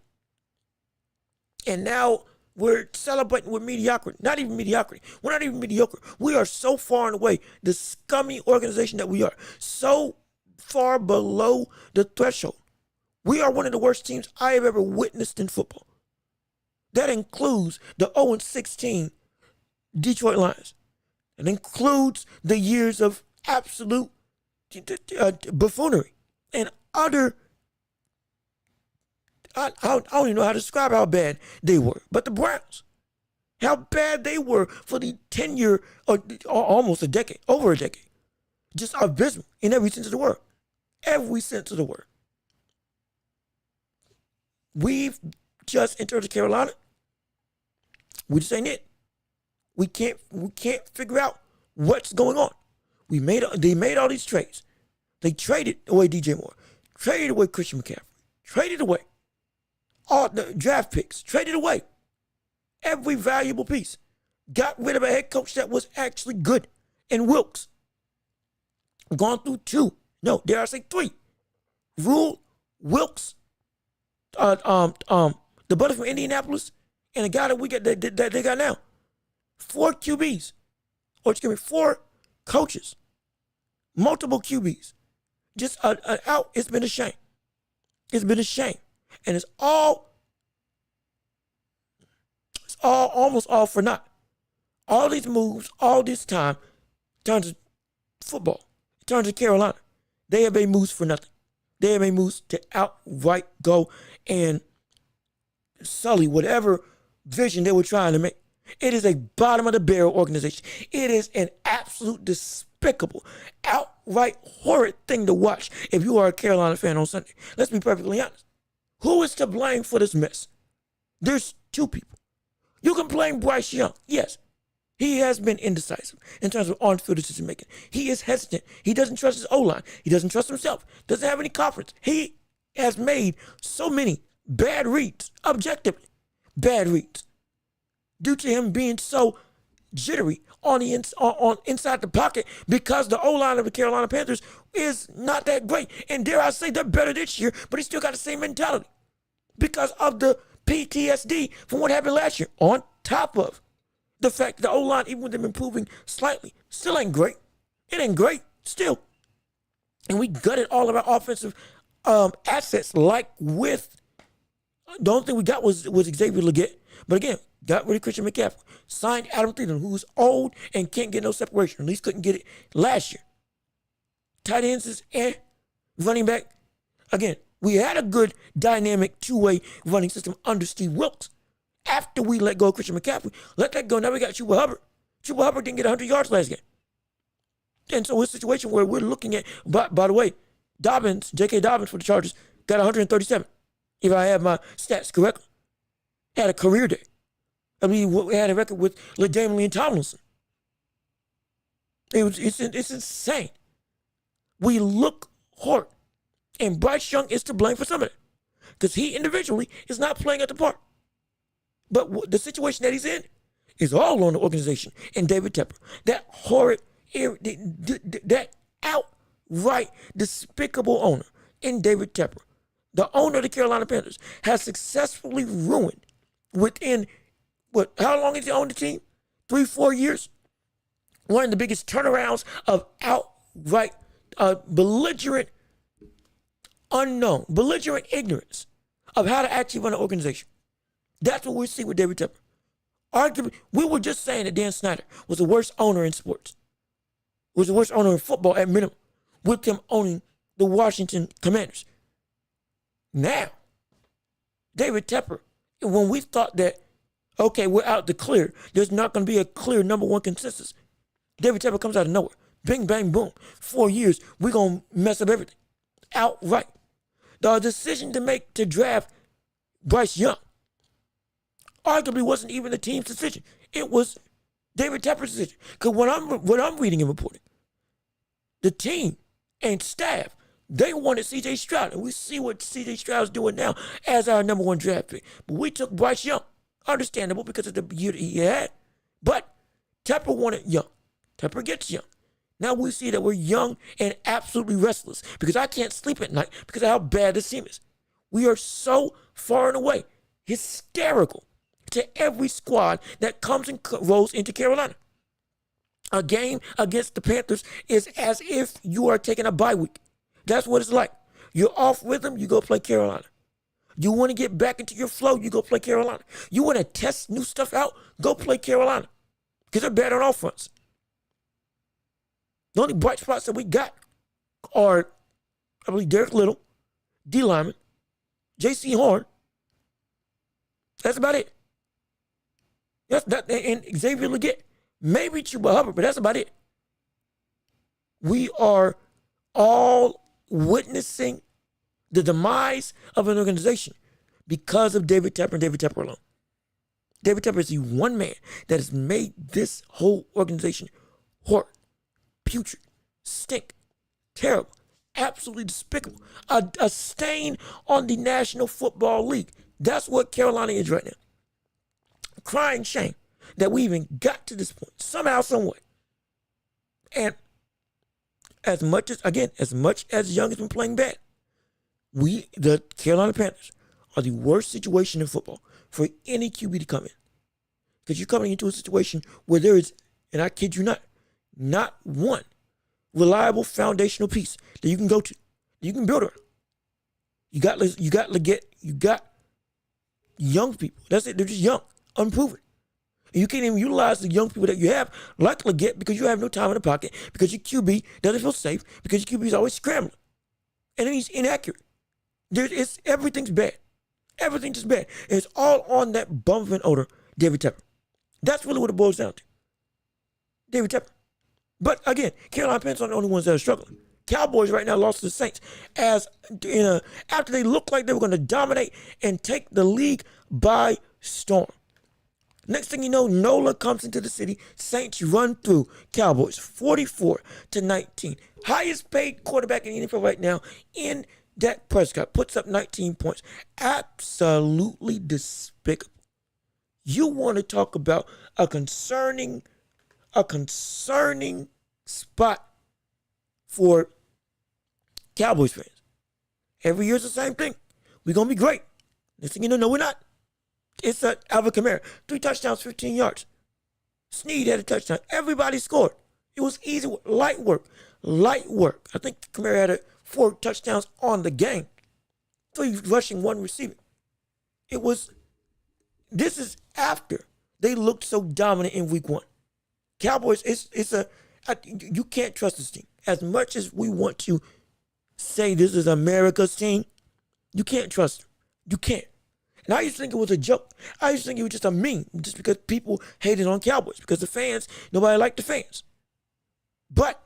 [SPEAKER 3] And now we're celebrating with mediocrity. Not even mediocrity. We're not even mediocre. We are so far and away the scummy organization that we are. So far below the threshold. We are one of the worst teams I have ever witnessed in football. That includes the 0-16 Detroit Lions. It includes the years of absolute buffoonery and utter, I don't even know how to describe how bad they were. But the Browns, how bad they were for the tenure of almost a decade, over a decade. Just abysmal in every sense of the word. Every sense of the word. We've just entered Carolina. We just ain't it. We can't figure out what's going on. They made all these trades. They traded away DJ Moore, traded away Christian McCaffrey, traded away all the draft picks, traded away every valuable piece. Got rid of a head coach that was actually good in Wilkes. Gone through 3. Rule, Wilkes, the buddy from Indianapolis, and the guy that they got now. 4 QBs, or 4 coaches, multiple QBs. Just out. It's been a shame. It's been a shame, and it's almost all for naught. All these moves, all this time, turns to football. It turns to Carolina. They have made moves for nothing. They have made moves to outright go and sully whatever vision they were trying to make. It is a bottom of the barrel organization. It is an absolute despicable, outright horrid thing to watch if you are a Carolina fan on Sunday. Let's be perfectly honest. Who is to blame for this mess? There's 2 people. You can blame Bryce Young. Yes, he has been indecisive in terms of on-field decision making. He is hesitant. He doesn't trust his O-line. He doesn't trust himself. Doesn't have any confidence. He has made so many bad reads, objectively bad reads, due to him being so jittery on inside the pocket, because the O-line of the Carolina Panthers is not that great. And dare I say, they're better this year, but he still got the same mentality because of the PTSD from what happened last year, on top of the fact that the O-line, even with them improving slightly, still ain't great. It ain't great still. And we gutted all of our offensive assets, like with the only thing we got was Xavier Legette. But again, got rid of Christian McCaffrey, signed Adam Thielen, who's old and can't get no separation. At least couldn't get it last year. Tight ends is running back. Again, we had a good dynamic 2-way running system under Steve Wilkes. After we let go of Christian McCaffrey, let that go. Now we got Chuba Hubbard. Chuba Hubbard didn't get 100 yards last game. And so it's a situation where we're looking at, by the way, J.K. Dobbins for the Chargers got 137, if I have my stats correctly. Had a career day. I mean, we had a record with LaDainian Tomlinson. It's insane. We look horrid. And Bryce Young is to blame for some of it, because he individually is not playing at the part. But the situation that he's in is all on the organization and David Tepper. That horrid, that outright despicable owner in David Tepper, the owner of the Carolina Panthers, has successfully ruined within, how long has he owned the team? 3-4 years, one of the biggest turnarounds of outright belligerent ignorance of how to actually run an organization. That's what we see with David Tepper. Arguably, we were just saying that Dan Snyder was the worst owner in sports. Was the worst owner in football at minimum, with him owning the Washington Commanders. Now, David Tepper, when we thought that, okay, we're out the clear, there's not going to be a clear number one consensus, David Tepper comes out of nowhere. Bing, bang, boom. 4 years, we're going to mess up everything. Outright. The decision to make to draft Bryce Young arguably wasn't even the team's decision. It was David Tepper's decision. Because what I'm reading and reporting, the team and staff, they wanted C.J. Stroud. And we see what C.J. Stroud's doing now as our number one draft pick. But we took Bryce Young. Understandable because of the year that he had. But Tepper wanted Young. Tepper gets Young. Now we see that we're young and absolutely restless because I can't sleep at night because of how bad this team is. We are so far and away hysterical to every squad that comes and rolls into Carolina. A game against the Panthers is as if you are taking a bye week. That's what it's like. You're off rhythm, you go play Carolina. You want to get back into your flow, you go play Carolina. You want to test new stuff out, go play Carolina. Because they're bad on all fronts. The only bright spots that we got are, I believe, Derek Little, D. Lyman, J.C. Horn. That's about it. And Xavier Leggett. Maybe Chuba Hubbard, but that's about it. We are all witnessing the demise of an organization because of David Tepper and David Tepper alone. David Tepper is the one man that has made this whole organization horrid, putrid, stink, terrible, absolutely despicable, a stain on the National Football League. That's what Carolina is right now. Crying shame that we even got to this point, somehow, some way. And as much as Young has been playing bad, the Carolina Panthers, are the worst situation in football for any QB to come in. Because you're coming into a situation where there is, and I kid you not one reliable foundational piece that you can go to, that you can build around. You got Leggett, you got young people. That's it. They're just young, unproven. And you can't even utilize the young people that you have, like Leggett, because you have no time in the pocket, because your QB doesn't feel safe, because your QB is always scrambling. And then he's inaccurate. Everything's bad. Everything's just bad. And it's all on that bum of an owner, David Tepper. That's really what it boils down to. David Tepper. But again, Carolina Panthers aren't the only ones that are struggling. Cowboys right now lost to the Saints after they looked like they were going to dominate and take the league by storm. Next thing you know, Nola comes into the city. Saints run through Cowboys 44-19. Highest paid quarterback in the NFL right now in Dak Prescott puts up 19 points. Absolutely despicable. You want to talk about a concerning spot for Cowboys fans. Every year's the same thing. We're going to be great. Next thing you know, no, we're not. It's Alvin Kamara. 3 touchdowns, 15 yards. Snead had a touchdown. Everybody scored. It was easy work. Light work. I think Kamara had 4 touchdowns on the game. 3 rushing, 1 receiving. This is after they looked so dominant in week 1. Cowboys, you can't trust this team. As much as we want to say this is America's team, you can't trust them. You can't. And I used to think it was a joke. I used to think it was just a meme, just because people hated on Cowboys, because the fans, nobody liked the fans. But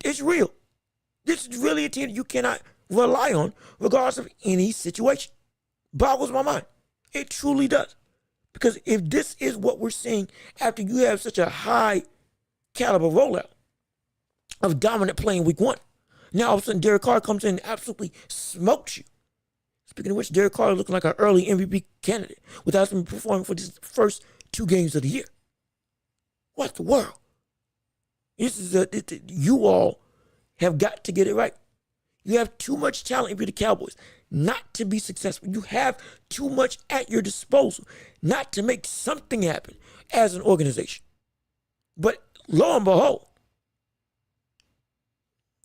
[SPEAKER 3] it's real. This is really a team that you cannot rely on regardless of any situation. Boggles my mind. It truly does. Because if this is what we're seeing after you have such a high caliber rollout of dominant play in week 1, now all of a sudden Derek Carr comes in and absolutely smokes you. Speaking of which, Derek Carr is looking like an early MVP candidate without him performing for these first 2 games of the year. What the world? You all have got to get it right. You have too much talent if you're the Cowboys not to be successful. You have too much at your disposal not to make something happen. as an organization. But lo and behold,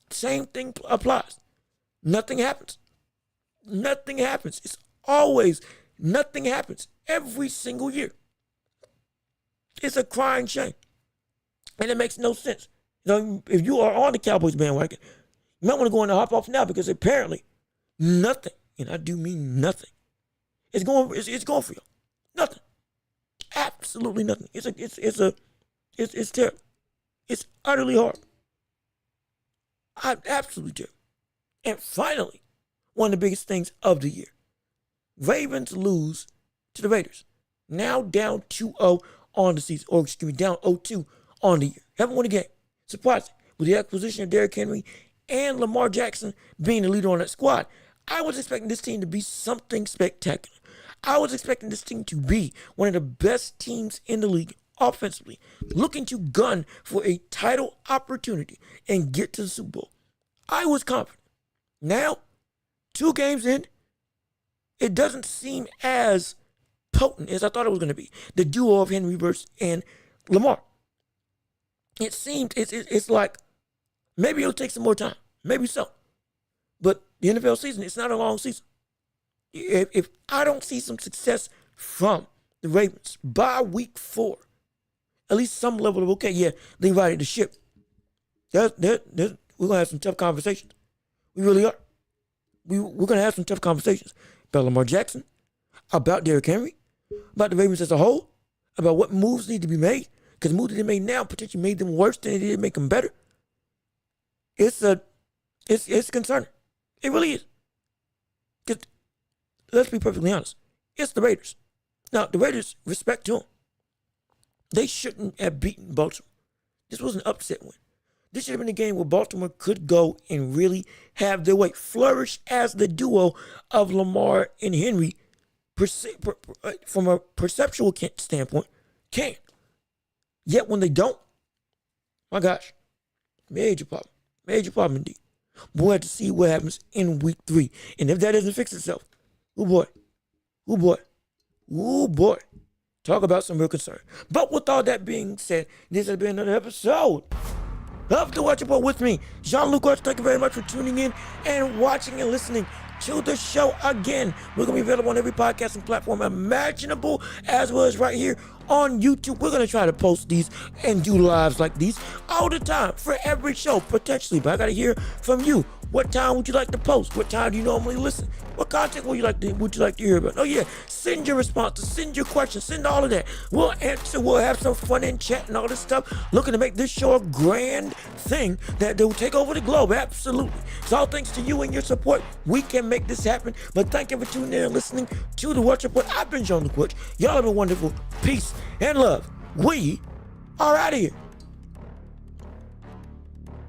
[SPEAKER 3] same thing applies. Nothing happens. Nothing happens. It's always nothing happens every single year. It's a crying shame. And it makes no sense. You know, if you are on the Cowboys bandwagon, you might want to go in and hop off now because apparently nothing, and I do mean nothing, it's going for you. Nothing. Absolutely nothing. It's terrible. It's utterly horrible. Absolutely terrible. And finally, one of the biggest things of the year. Ravens lose to the Raiders. Now down 2-0 on the season, or excuse me, down 0-2 on the year. Haven't won a game. Surprising. With the acquisition of Derrick Henry and Lamar Jackson being the leader on that squad, I was expecting this team to be something spectacular. I was expecting this team to be one of the best teams in the league offensively, looking to gun for a title opportunity and get to the Super Bowl. I was confident. Now, 2 games in, it doesn't seem as potent as I thought it was going to be. The duo of Henry versus and Lamar. It seemed, it's like, maybe it'll take some more time. Maybe so. But the NFL season, it's not a long season. If I don't see some success from the Ravens by week 4, at least some level of, okay, yeah, they righted the ship. We're going to have some tough conversations. We really are. We're going to have some tough conversations about Lamar Jackson, about Derrick Henry, about the Ravens as a whole, about what moves need to be made, because moves that they made now potentially made them worse than they did make them better. It's concerning. It really is. Because let's be perfectly honest. It's the Raiders. Now, the Raiders, respect to them. They shouldn't have beaten Baltimore. This was an upset win. This should have been a game where Baltimore could go and really have their way, flourish as the duo of Lamar and Henry, from a perceptual standpoint, can. Yet when they don't, my gosh, major problem. Major problem indeed. We'll have to see what happens in week 3. And if that doesn't fix itself, oh boy. Talk about some real concern. But with all that being said, this has been another episode of The Watch Report with me, Jean-Luc Welch. Thank you very much for tuning in and watching and listening to the show again. We're going to be available on every podcasting platform imaginable, as well as right here on YouTube. We're going to try to post these and do lives like these all the time for every show, potentially. But I got to hear from you. What time would you like to post? What time do you normally listen? What content would you like to hear about? Oh yeah, send your responses, send your questions, send all of that. We'll answer, we'll have some fun and chat and all this stuff. Looking to make this show a grand thing that will take over the globe. Absolutely. It's all thanks to you and your support. We can make this happen. But thank you for tuning in and listening to The Watch Report. I've been Jean-Luc Welch. Y'all have been wonderful. Peace and love. We are out of here.